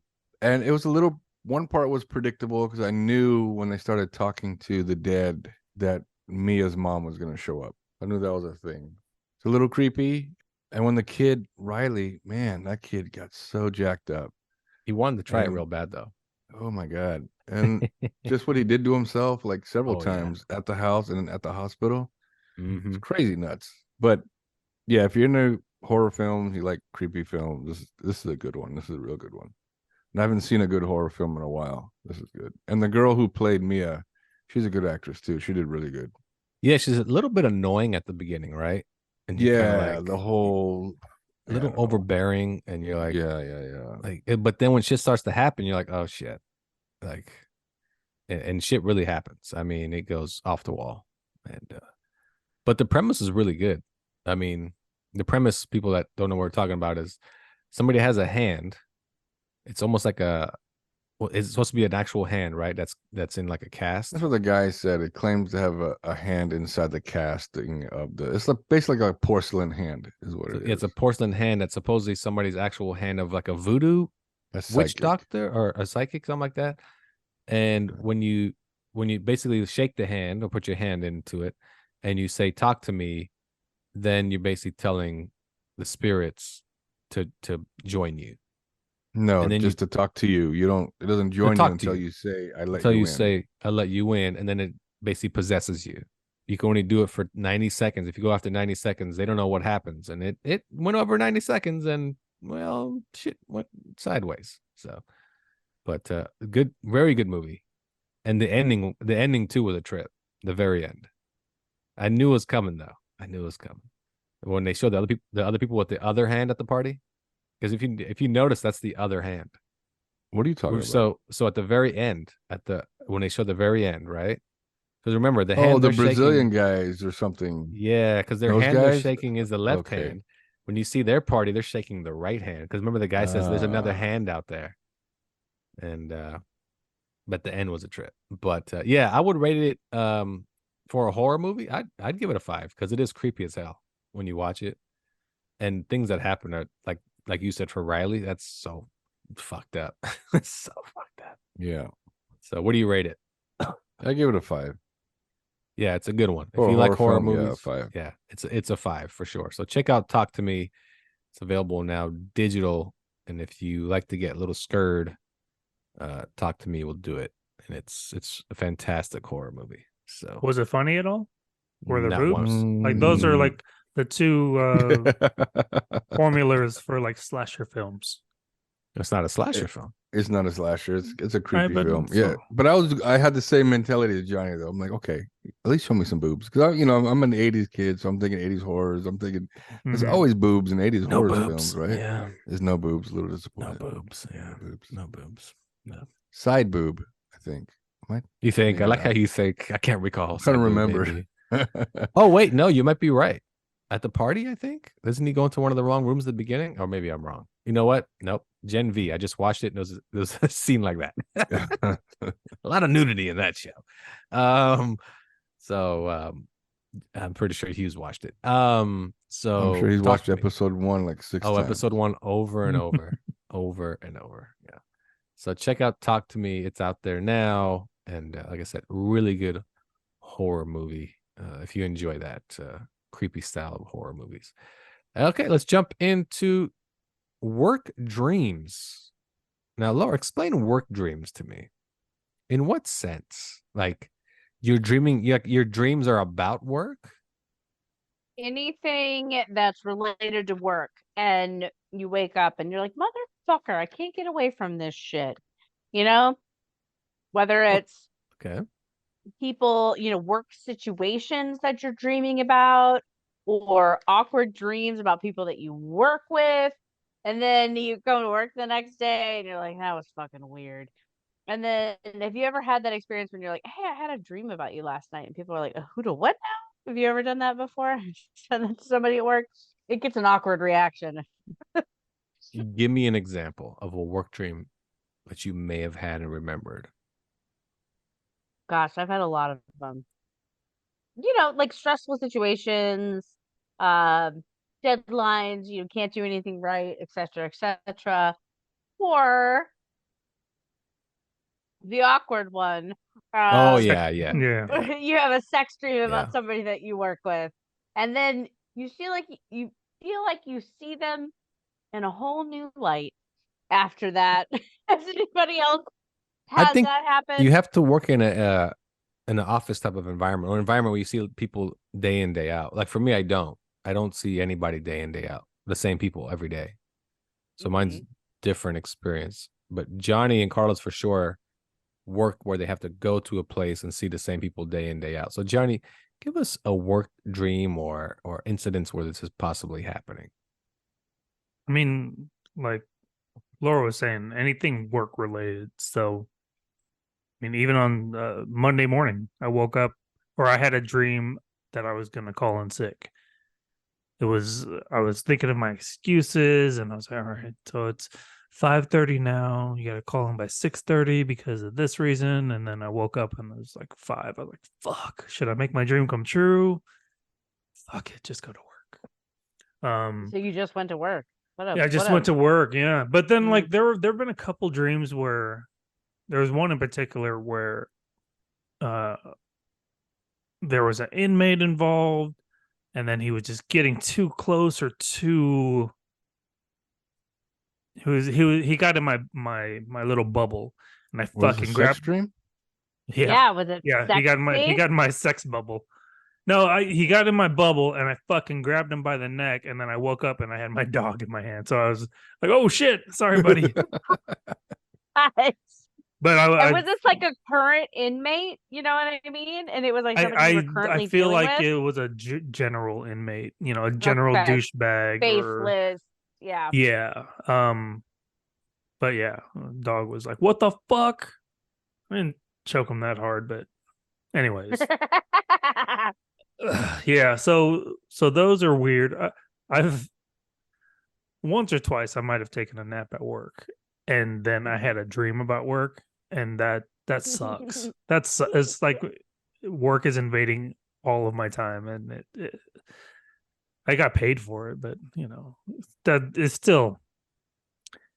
And it was a little, one part was predictable because I knew when they started talking to the dead that Mia's mom was going to show up. I knew that was a thing. It's a little creepy. And when the kid, Riley, man, that kid got so jacked up. He wanted to try it And real bad though. oh my God. And just what he did to himself, like several Oh, yeah. times at the house and at the hospital. Mm-hmm. It's crazy nuts. But yeah, if you're into horror films, you like creepy films, this is a good one. This is a real good one. And I haven't seen a good horror film in a while. This is good. And the girl who played Mia, she's a good actress too. She did really good. Yeah, she's a little bit annoying at the beginning, right? And you kind of Yeah, like the whole a little overbearing, and you're like, yeah. but then when shit starts to happen, you're like, oh shit, like, and shit really happens. I mean, it goes off the wall, and but the premise is really good. I mean, the premise, people that don't know what we're talking about, is somebody has a hand. It's almost like well, it's supposed to be an actual hand, right? That's in like a cast. That's what the guy said. It claims to have a hand inside the casting of the. It's like basically like a porcelain hand, is what So, it is. it's a porcelain hand that's supposedly somebody's actual hand of like a voodoo A witch psychic. doctor or a psychic, something like that. And when you basically shake the hand or put your hand into it and you say talk to me, then you're basically telling the spirits to join you. No, And then just to talk to you. You don't. It doesn't join you talk to until you. you say, "I let until you you in." say I let you in, and then it basically possesses you. You can only do it for 90 seconds. If you go after 90 seconds, they don't know what happens. And it went over 90 seconds and well, shit went sideways. So, but good, very good movie. And the ending too was a trip. The very end. I knew it was coming though. I knew it was coming. When they showed the other people with the other hand at the party. Because if you notice, that's the other hand. What are you talking about? So at the very end, when they show the very end, right? Because remember, the Oh, hand the they're Brazilian shaking, guys or something. yeah, because their Those hand they're guys? shaking is the left Okay. hand. When you see their party, they're shaking the right hand. Because remember, the guy says there's another Ah. hand out there, and but the end was a trip. But yeah, I would rate it for a horror movie. I'd give it a 5 because it is creepy as hell when you watch it, and things that happen are like you said for Riley. That's so fucked up. It's so fucked up. Yeah. So what do you rate it? I give it a 5. Yeah, it's a good one. For If a you like horror horror film, yeah, movies, 5. yeah, it's a 5 for sure. So check out Talk to Me. It's available now digital, and if you like to get a little scared, Talk to Me will do it, and it's a fantastic horror movie. So Was it funny at all? Were there not boobs? once. Like those are Mm. like the two formulas for like slasher films. It's not a slasher It- film. It's not a slasher. It's a creepy but film. so- Yeah, but I had the same mentality as Johnny though. I'm like, okay, at least show me some boobs because I'm an '80s kid, so I'm thinking '80s horrors. I'm thinking there's Mhm. always boobs in '80s No horror boobs. films, right? Yeah. There's no boobs. A little No disappointed. boobs. Yeah. No boobs. No boobs. No. Side boob, I think. You think? I Maybe like how not. you think. I can't recall. I'm trying to Side boob, remember. maybe. Oh wait, no, you might be right. At the party, I think. Doesn't he go into one of the wrong rooms at the beginning? Or maybe I'm wrong. You know what? Nope. Gen V. I just watched it and there's a scene like that. A lot of nudity in that show. So I'm pretty sure Hughes watched it. So I'm sure he's talk watched to me. episode 1 like 6 Oh, times. episode 1 over and over, over and over. Yeah. So check out Talk to Me. It's out there now, and like I said, really good horror movie. If you enjoy that creepy style of horror movies. Okay, let's jump into work dreams. Now, Laura, explain work dreams to me. In what sense? Like you're dreaming, your dreams are about work? Anything that's related to work, and you wake up and you're like, motherfucker, I can't get away from this shit. You know, whether it's Okay. people, work situations that you're dreaming about, or awkward dreams about people that you work with. And then you go to work the next day and you're like, that was fucking weird. And then have you ever had that experience when you're like, hey, I had a dream about you last night? And people are like, who to what now? Have you ever done that before? Said that to somebody at work? it gets an awkward reaction. Give me an example of a work dream that you may have had and remembered. Gosh, I've had a lot of them. Like stressful situations, deadlines, can't do anything right, etc., etc. Or the awkward one. Oh Um, yeah, yeah, Yeah. you have a sex dream about yeah. somebody that you work with, and then you feel like you see them in a whole new light after that. Has anybody else I had think that happen? you have to work in an office type of environment, or environment where you see people day in, day out. Like for me, I don't see anybody day in, day out, the same people every day. So mine's different experience. But Johnny and Carlos for sure work where they have to go to a place and see the same people day in, day out. So Johnny, give us a work dream or incidents where this is possibly happening. I mean, like Laura was saying, anything work related. So, I mean, even on Monday morning, I woke up or I had a dream that I was going to call in sick. I was thinking of my excuses and I was like, all right, so it's 5:30 now. You got to call in by 6:30 because of this reason. And then I woke up and it was like 5. I was like, fuck, should I make my dream come true? Fuck it, just go to work. So you just went to work. Yeah, I just went to work. Yeah, but then like Mm. there've been a couple dreams where there was one in particular where uh there was an inmate involved, and then he was just getting too close or too. He got in my little bubble, and I Was it a fucking sex grabbed. dream? Yeah, Was it yeah. sexy? He got in my sex bubble. No, he got in my bubble, and I fucking grabbed him by the neck, and then I woke up and I had my dog in my hand. So I was like, "Oh shit, sorry, buddy." Nice. But And was this like a current inmate? You know what I mean? And it was like somebody you were I currently feel dealing like with? it was a general inmate, a general Okay. douchebag or Faceless. Yeah. yeah. But yeah, dog was like, "What the fuck?" I didn't choke him that hard, but anyways, yeah. So those are weird. I've once or twice I might have taken a nap at work, and then I had a dream about work, and that sucks. It's like work is invading all of my time, and I got paid for it, but that is still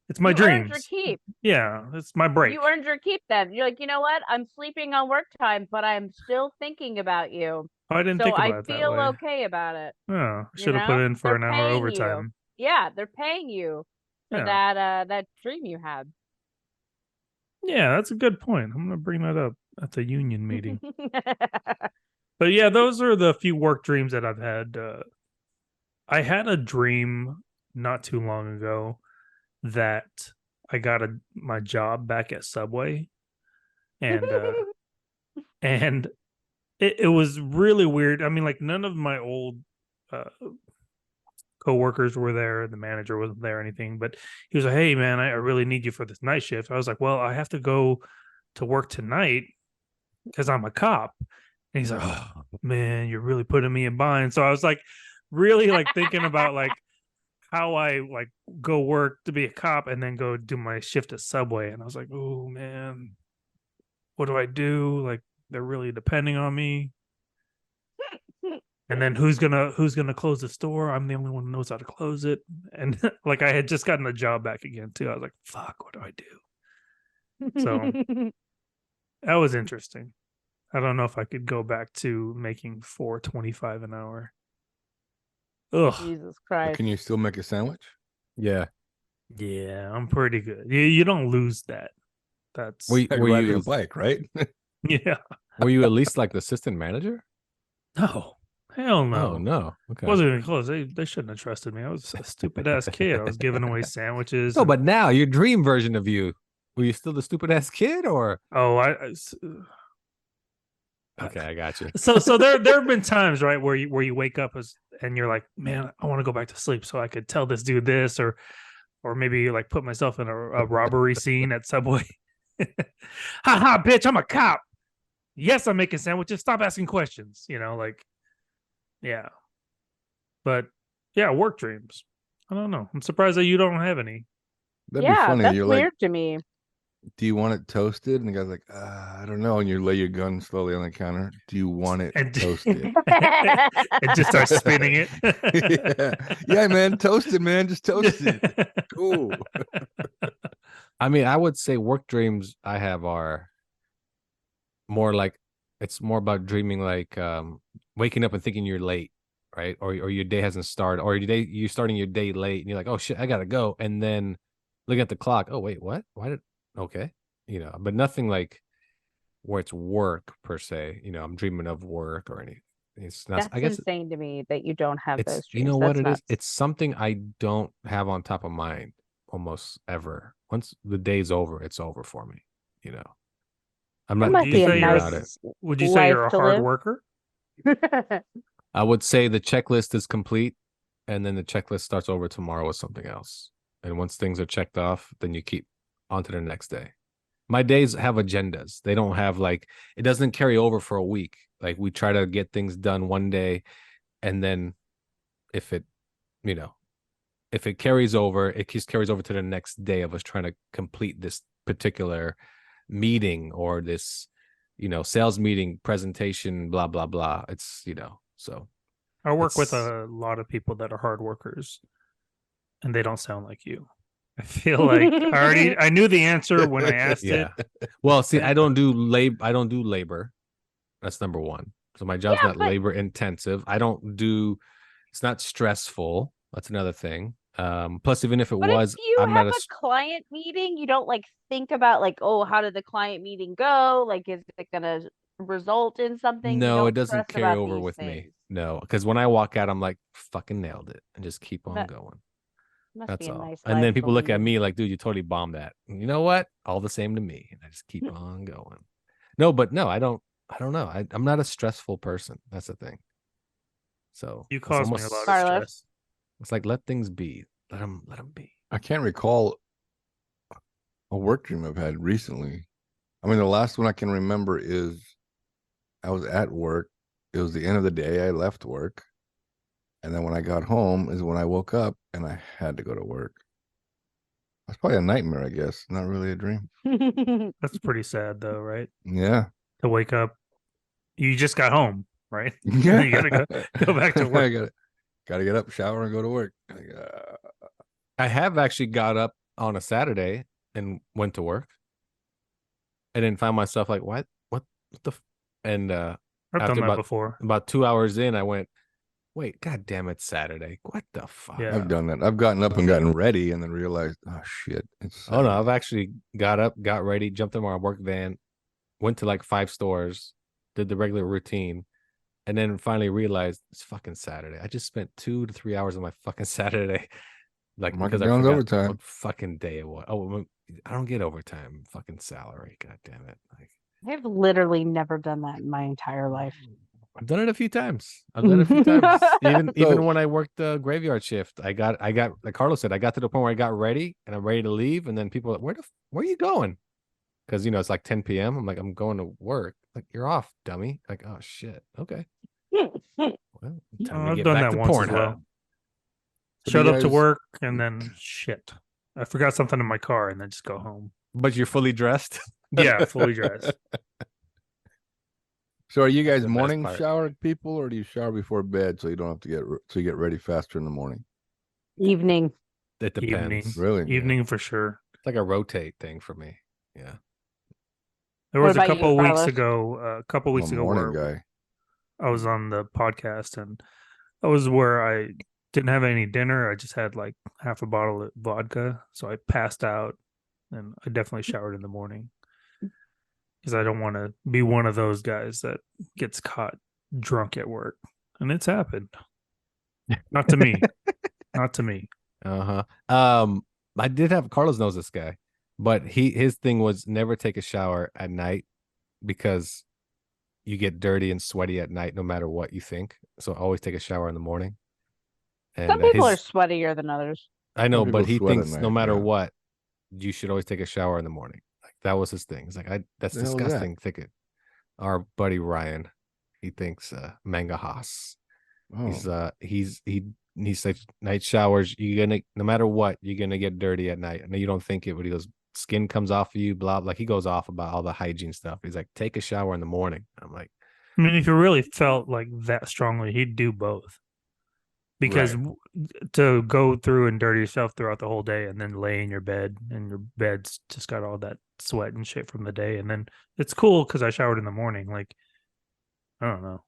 it's my You earned your dreams. keep. Yeah, it's my break. You earned your keep then. You're like, you know what? I'm sleeping on work time, but I'm still thinking about you. Oh, I didn't So think I about it that feel way. okay about it. Oh, You should have put know? in for They're an hour paying you. overtime. Yeah, they're paying you for Yeah. that dream you had. Yeah, that's a good point. I'm gonna bring that up at the union meeting. But yeah, those are the few work dreams that I've had. I had a dream not too long ago that I got my job back at Subway, and and it was really weird. I mean, like none of my old uh, coworkers were there. The manager wasn't there or anything, but he was like, "Hey, man, I really need you for this night shift." I was like, "Well, I have to go to work tonight because I'm a cop." And he's like, "Oh, man, you're really putting me in bind." So I was like, really like thinking about like how I like go work to be a cop and then go do my shift at Subway. And I was like, "Oh man, what do I do? Like they're really depending on me." And then who's gonna close the store? I'm the only one who knows how to close it. And like I had just gotten the job back again too. I was like, fuck, what do I do? So that was interesting. I don't know if I could go back to making $4.25 an hour. Ugh. Jesus But Christ. can you still make a sandwich? Yeah. Yeah, I'm pretty good. You don't lose that. That's Were You're riding you a bike, right? yeah. were you at least like the assistant manager? No. Hell no. Oh no. Okay. Wasn't even close. They shouldn't have trusted me. I was a stupid ass kid. I was giving away sandwiches. No, but now your dream version of you. Were you still the stupid ass kid or okay, I got you. So there have been times right where you wake up and you're like, man, I want to go back to sleep so I could tell this dude this or maybe like put myself in a robbery scene at Subway. Ha ha, bitch, I'm a cop. Yes, I'm making sandwiches. Stop asking questions. Like, yeah. But Yeah, work dreams. I don't know. I'm surprised that you don't have any. That'd be funny. that's You're weird like, to me. do you want it toasted? And the guy's like, I don't know. And you lay your gun slowly on the counter. Do you want it And toasted? it just starts spinning yeah. Yeah, man. Toasted, man. Just toasted. Cool. I mean, I would say work dreams I have are more like it's more about dreaming like waking up and thinking you're late, right? Or your day hasn't started, or you're starting your day late and you're like, oh shit, I gotta go. And then look at the clock. Oh, wait, what? Why did okay. But nothing like where it's work per se. I'm dreaming of work or anything. It's not That's I guess insane to me that you don't have it's those you dreams. know what That's it is? nuts. It's something I don't have on top of mind almost ever. Once the day's over, it's over for me. I'm That not might be a thinking about it. nice Would you say you're a life to hard live. worker? I would say the checklist is complete, and then the checklist starts over tomorrow with something else. And once things are checked off, then you keep on to the next day. My days have agendas. They don't have it doesn't carry over for a week. Like we try to get things done one day, and then if it, if it carries over, it just carries over to the next day of us trying to complete this particular meeting or this, sales meeting presentation, blah, blah, blah. It's, so I work with it's- a lot of people that are hard workers, and they don't sound like you. I feel like I knew the answer when I asked yeah. it. Well, see, I don't do labor. That's number one. So my job's Yeah, not but- labor intensive. It's not stressful. That's another thing. Plus, even if it But was, if you I'm have not a client meeting, you don't think about oh, how did the client meeting go? Is it gonna result in something? You no, don't it doesn't stress carry about over these with me. things. No, because when I walk out, I'm like, fucking nailed it, and just keep on That going. must That's be a all. nice And then life to people look at lead. me like, dude, you totally bombed that. And you know what? All the same to me. And I just keep on going. No, but no, I don't know. I'm not a stressful person. That's the thing. So You it's cause me a almost, lot of Carlos. stress. it's like let things be. Let them be. I can't recall a work dream I've had recently. I mean, the last one I can remember is I was at work. It was the end of the day. I left work. And then when I got home is when I woke up and I had to go to work. That's probably a nightmare, I guess. Not really a dream. That's pretty sad, though, right? Yeah. To wake up, you just got home, right? Yeah. You gotta go back to I work. gotta get up, shower, and go to work. I have actually got up on a Saturday and went to work. And then found myself like, what the and I've after done that before. about 2 hours in, I went, wait, god damn it, Saturday. What the fuck? Yeah. I've done that. I've gotten up and gotten ready and then realized, oh shit. It's Oh no, I've actually got up, got ready, jumped in my work van, went to 5 stores, did the regular routine, and then finally realized it's fucking Saturday. I just spent 2 to 3 hours of my fucking Saturday, Mark because it I down as forgot overtime. what fucking day it was. Oh, I don't get overtime, fucking salary. God damn it! I've literally never done that in my entire life. I've done it a few times. Even So- when I worked the graveyard shift, I got like Carlos said, I got to the point where I got ready and I'm ready to leave, and then people are like, where are you going? Because it's like 10 p.m. I'm like, I'm going to work. Like, you're off, dummy. Like, oh shit. Okay. Well, time to I've get done back that to once as Pornhub. well. So Showed do you up to guys- work and then shit. I forgot something in my car and then just go home. But you're fully dressed. Yeah, fully dressed. So are you That's guys the best morning part. shower people, or do you shower before bed so you don't have to so you get ready faster in the morning? Evening. It depends. Evening. Really? Yeah. Evening for sure. It's like a rotate thing for me. Yeah. There What was a about you, couple weeks Carlos? ago, I'm a morning guy. I was on the podcast and I was where I didn't have any dinner. I just had half a bottle of vodka. So I passed out and I definitely showered in the morning because I don't want to be one of those guys that gets caught drunk at work. And it's happened. Not to me. Not to me. Uh-huh. I did have Carlos knows this guy, but his thing was never take a shower at night because you get dirty and sweaty at night no matter what you think. So always take a shower in the morning. And Some people are sweatier than others. I know, Some but people he sweat at thinks no night, matter yeah. what, you should always take a shower in the morning. Like that was his thing. He's like, that's The hell is that? disgusting. Our buddy Ryan, he thinks manga Haas. Oh. He says night showers, you're gonna, no matter what, you're gonna get dirty at night. I know you don't think it, but he goes, skin comes off of you, blah, like he goes off about all the hygiene stuff. He's like, take a shower in the morning. I'm like, I mean, if you really felt like that strongly, he'd do both. Because Right. to go through and dirty yourself throughout the whole day and then lay in your bed and your bed's just got all that sweat and shit from the day. And then it's cool because I showered in the morning. Like, I don't know.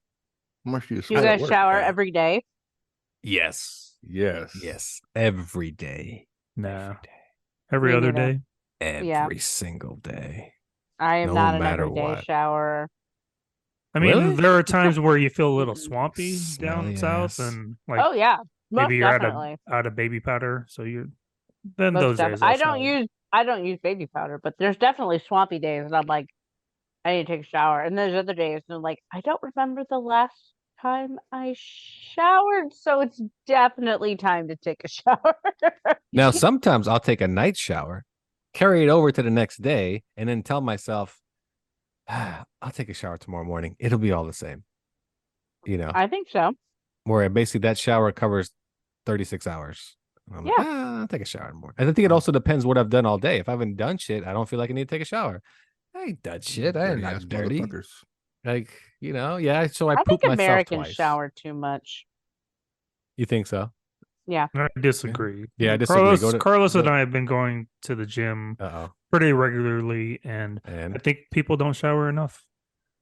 How much do you Do you sweat at guys work? shower Yeah. every day? yes, Yes. every day, Nah. Every Me other neither. day. every single day, I am no not an matter everyday what. shower. I mean, Really? there are times where you feel a little Mm-mm. swampy down Smelly south, ass. and like Oh yeah, most maybe you're definitely. out of baby powder, so you're then Most those days definitely. I'll shower. I don't use baby powder, but there's definitely swampy days and I'm like, I need to take a shower. And there's other days and I'm like, I don't remember the last time I showered, so it's definitely time to take a shower. Now, sometimes I'll take a night shower, carry it over to the next day, and then tell myself, I'll take a shower tomorrow morning. It'll be all the same. You know, I think so. where basically that shower covers 36 hours. And I'm like, Yeah. I'll take a shower in the morning. And I think it also depends what I've done all day. If I haven't done shit, I don't feel like I need to take a shower. I ain't done shit. I ain't Dirty-ass not dirty. motherfuckers. Like, yeah. So I I poop think myself Americans twice. shower too much. You think so? Yeah. I disagree. Yeah, I disagree. Carlos and I have been going to the gym Uh-oh. pretty regularly, and And I think people don't shower enough.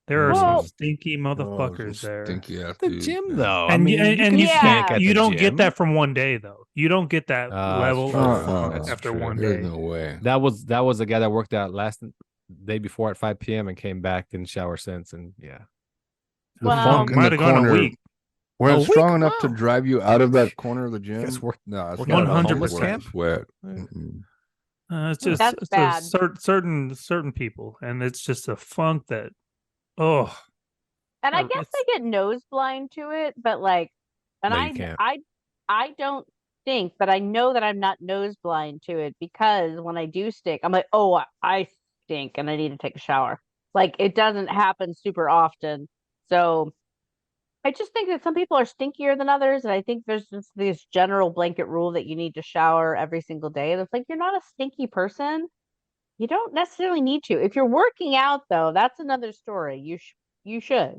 There are Well- some stinky motherfuckers there. Stinky ass the dudes, gym, man. though. And you Yeah. can't, at you the don't gym. get that from one day though. You don't get that level true. of funk That's after true. one There's day. no way. That was the guy that worked out last day before at 5 p.m. and came back, didn't shower since, and yeah. The Well, funk in might the have gone a corner, week. when A it's strong week? enough to Wow. drive you out of that corner of the gym. guys work- No, it's work not out at a homeless 100%. camp. Sweat. Yeah. Mm-mm. It's just That's it's bad. certain people, and it's just a funk that, oh, And I Oh, guess it's- I get nose blind to it, but like, and No, you can't. I don't think, but I know that I'm not nose blind to it because when I do stink, I'm like, oh, I stink and I need to take a shower. Like it doesn't happen super often. So I just think that some people are stinkier than others. And I think there's just this general blanket rule that you need to shower every single day. And it's like, you're not a stinky person. You don't necessarily need to. If you're working out though, that's another story. You should.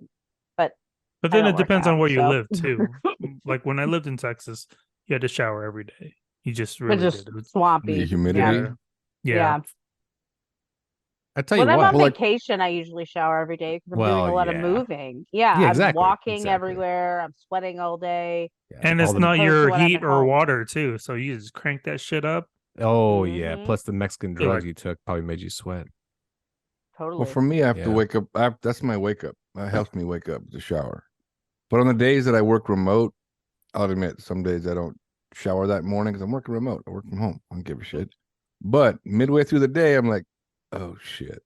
But but I then don't it work depends on out, where you so. live too. Like when I lived in Texas, you had to shower every day. You just really It's just did. It was- swampy. The humidity. yeah. I tell you When I'm what. on vacation, I usually shower every day because I'm doing Well, a lot of yeah. moving. Yeah, Yeah, I'm exactly, walking exactly. everywhere. I'm sweating all day. Yeah, And all it's the- not opposed to your when I'm heat at or home. water too. So you just crank that shit up. Oh yeah. Mhm. Plus the Mexican Feel drugs like- you took probably made you sweat. Totally. Well, for me, I have to Yeah. wake up. That's my wake up. That helps me wake up, the shower. But on the days that I work remote, I'll admit some days I don't shower that morning because I'm working remote. I work from home. I don't give a shit. But midway through the day, I'm like, oh shit,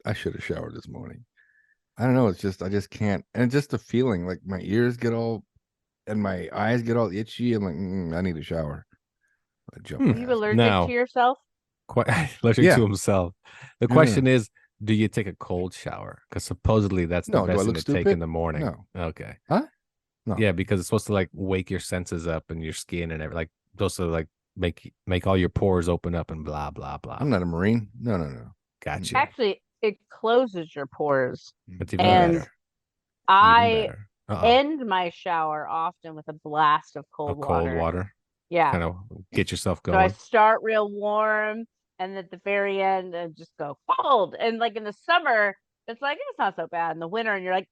I should have showered this morning. I don't know. It's just I just can't, and it's just the feeling like my ears get all, and my eyes get all itchy. I'm like, I need a shower. I jump. Hmm. my you ass. allergic Now- to yourself? Quite allergic Yeah. to himself. The Yeah. question is, do you take a cold shower? Because supposedly that's the No, do I best thing look to take stupid? in the morning. No. Okay. Huh? No. Yeah, because it's supposed to like wake your senses up and your skin and everything. Like those to like make all your pores open up and blah blah blah. I'm not a Marine. No. Gotcha. Actually, it closes your pores. That's even And better. Even I better. Uh-oh. end my shower often with a blast of A cold cold water. water. Yeah. Kind of get yourself So I going. start real warm, and at the very end, I just go cold. And like in the summer, it's like it's not so bad. In the winter, and you're like,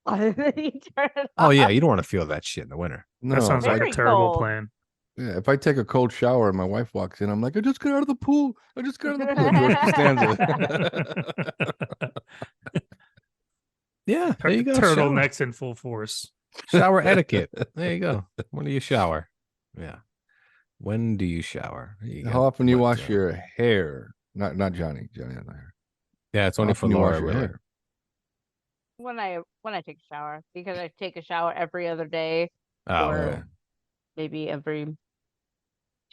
you turn it Oh off. yeah, you don't want to feel that shit in the winter. No, That sounds like Very a terrible cold. plan. yeah. If I take a cold shower and my wife walks in, I'm like, I just got out of the pool. I just got out of the pool. George Costanza. Yeah, there you go. Turtlenecks in full force. Shower etiquette. There you go. When do you shower? Yeah. When do you shower? You How got often do you what, wash your hair? Not Johnny. Johnny has no hair. Yeah, it's How only for often do you Laura. wash your Really. hair? when I take a shower, because I take a shower every other day Oh, or okay. maybe every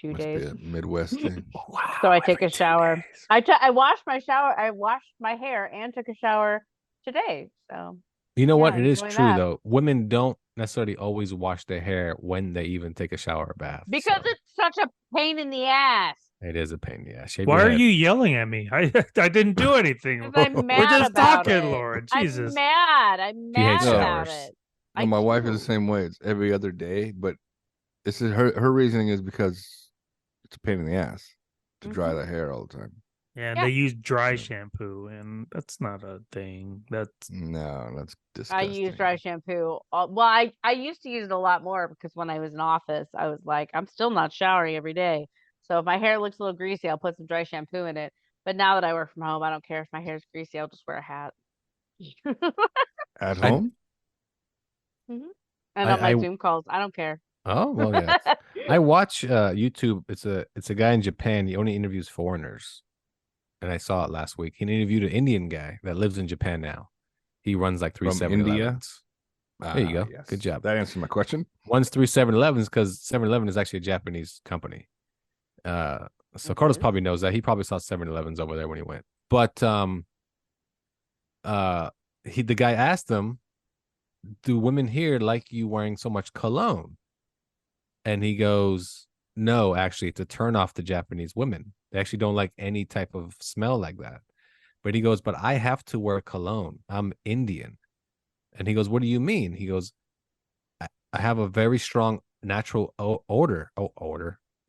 2 Must be days. a Midwest thing. Wow, So I take every a 2 shower. days. I washed my shower. I washed my hair and took a shower today. So You know what? Yeah, It is enjoy true that. though. Women don't necessarily always wash their hair when they even take a shower or bath. Because so it's such a pain in the ass. it is a pain. Yeah. Shave Why your are head. you yelling at me? I didn't do anything. Because I'm We're mad just about talking, it. Laura. I'm Jesus. mad. I'm She hates mad about showers. it. No, I my wife is do. the same way. It's every other day, but this is her reasoning is because it's a pain in the ass to dry the hair all the time. Yeah, and Yeah. they use dry So- shampoo, and that's not a thing. That's No, that's I disgusting. use dry shampoo. Well, I used to use it a lot more because when I was in office, I was like, I'm still not showering every day. So if my hair looks a little greasy, I'll put some dry shampoo in it. But now that I work from home, I don't care if my hair's greasy. I'll just wear a hat. At I- home. And on my Zoom calls, I don't care. Oh, well, yeah. I watch YouTube. It's a guy in Japan. He only interviews foreigners. And I saw it last week. He interviewed an Indian guy that lives in Japan now. He runs like 3 From India? 7-Elevens. There you go. Yes. Good job. That answers my question. One's 3 7-Elevens because 7-Eleven is actually a Japanese company. So Carlos probably knows that. He probably saw 7-Elevens over there when he went. But the guy asked him, do women here like you wearing so much cologne? And he goes, no, actually, it's a turn off to Japanese women. They actually don't like any type of smell like that. But he goes, but I have to wear cologne. I'm Indian. And he goes, what do you mean? He goes, I have a very strong natural order.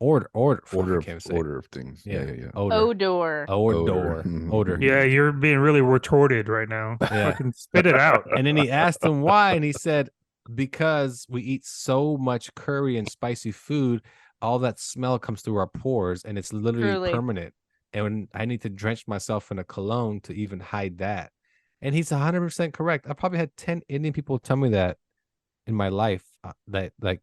Order of things. Yeah. Odor. Odor. yeah, you're being really retorted right now. Yeah. Fucking spit it out. And then he asked him why, and he said, because we eat so much curry and spicy food, all that smell comes through our pores, and it's literally Truly. permanent. And I need to drench myself in a cologne to even hide that. And he's 100% correct. I probably had 10 Indian people tell me that in my life, that like,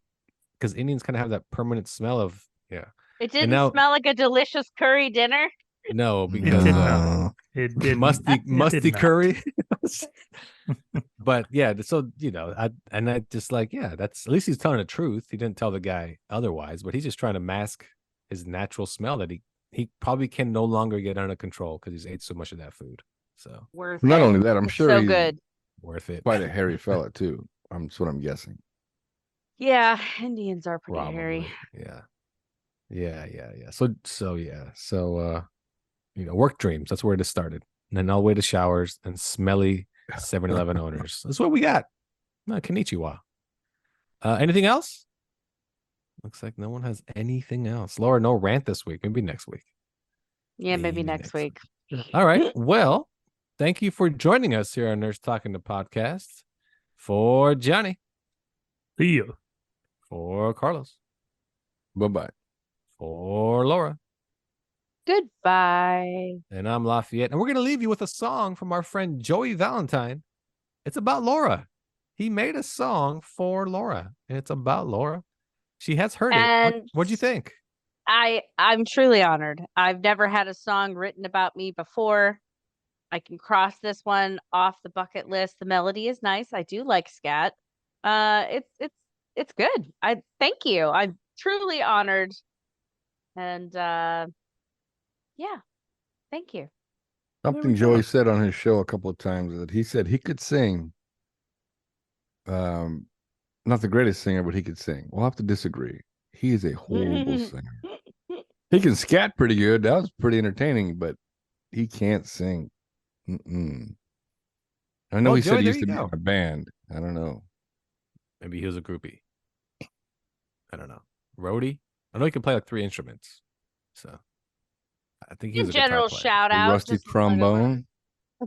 because Indians kind of have that permanent smell of, yeah. It didn't now- smell like a delicious curry dinner. No, It because did not. It did musty not. curry. But yeah, so I just like, yeah, that's at least he's telling the truth. He didn't tell the guy otherwise, but he's just trying to mask his natural smell that he probably can no longer get under control because he's ate so much of that food. So Worth Not it. only that, I'm It's sure so he's good. worth it. quite a hairy fella too. That's what I'm guessing. Yeah, Indians are pretty Probably. hairy. Yeah. So work dreams. That's where it started. And then all the way to showers and smelly 7-Eleven owners. That's what we got. No, konnichiwa. Anything else? Looks like no one has anything else. Laura, no rant this week. Maybe next week. Yeah, maybe Maybe next next week. All right. Well, thank you for joining us here on Nurse Talking the Podcast. For Johnny. See you. For Carlos. Bye-bye. For Laura. Goodbye. And I'm Lafayette. And we're going to leave you with a song from our friend Joey Valentine. It's about Laura. He made a song for Laura, and it's about Laura. She has heard it. And What'd you think? I'm truly honored. I've never had a song written about me before. I can cross this one off the bucket list. The melody is nice. I do like scat. It's good. I thank you. I'm truly honored. And yeah, thank you. Something Joey said on his show a couple of times that he said he could sing. Not the greatest singer, but he could sing. We'll have to disagree. He is a horrible singer. He can scat pretty good. That was pretty entertaining, but he can't sing. I know Well, he Joey, said he there used you to be go. in a band. I don't know. Maybe he was a groupie. I don't know. Roadie? I know he can play like 3 instruments. So I think he's a guitar General player. shout The out. rusty just plug 'em trombone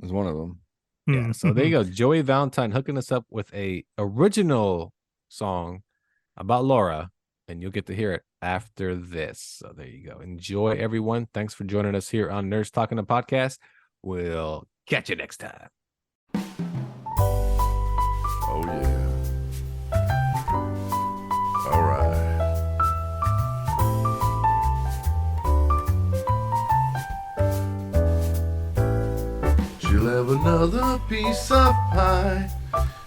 is one of them. Yeah, so there you go. Joey Valentine hooking us up with a original song about Laura, and you'll get to hear it after this. So there you go. Enjoy, everyone. Thanks for joining us here on Nerds Talking the Podcast. We'll catch you next time. Oh, yeah. All right. She'll have another piece of pie.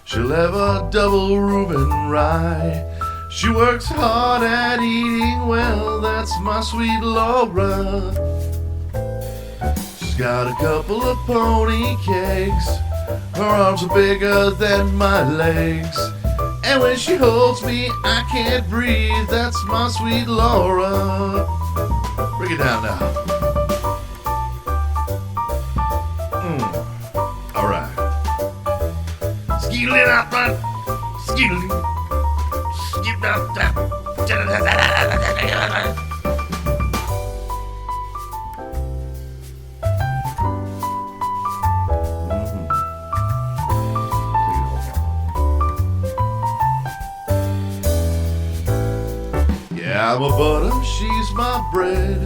She'll have a double Reuben rye. She works hard at eating well, that's my sweet Laura. She's got a couple of pony cakes Her arms are bigger than my legs. And when she holds me, I can't breathe. That's my sweet Laura. Bring it down now. All right. Skeeling out front. Skeeling. Skeeling out front. Yeah, I'm a butter, she's my bread.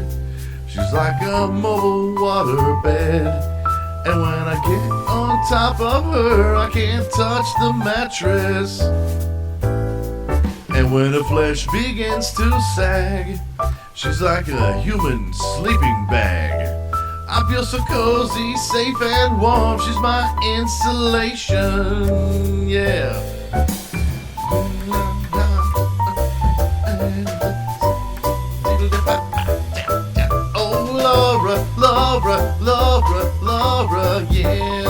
She's like a mobile water bed. And when I get on top of her, I can't touch the mattress. And when her flesh begins to sag, she's like a human sleeping bag. I feel so cozy, safe and warm. She's my insulation, yeah. Oh, Laura, Laura, Laura, Laura, yeah.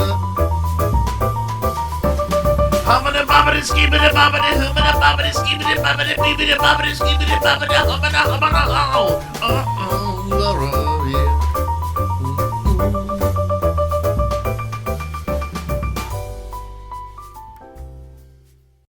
Humming, bobbing, skipping, bobbing, humming, bobbing, skipping, bobbing, beeping, bobbing, skipping, bobbing, humming, oh.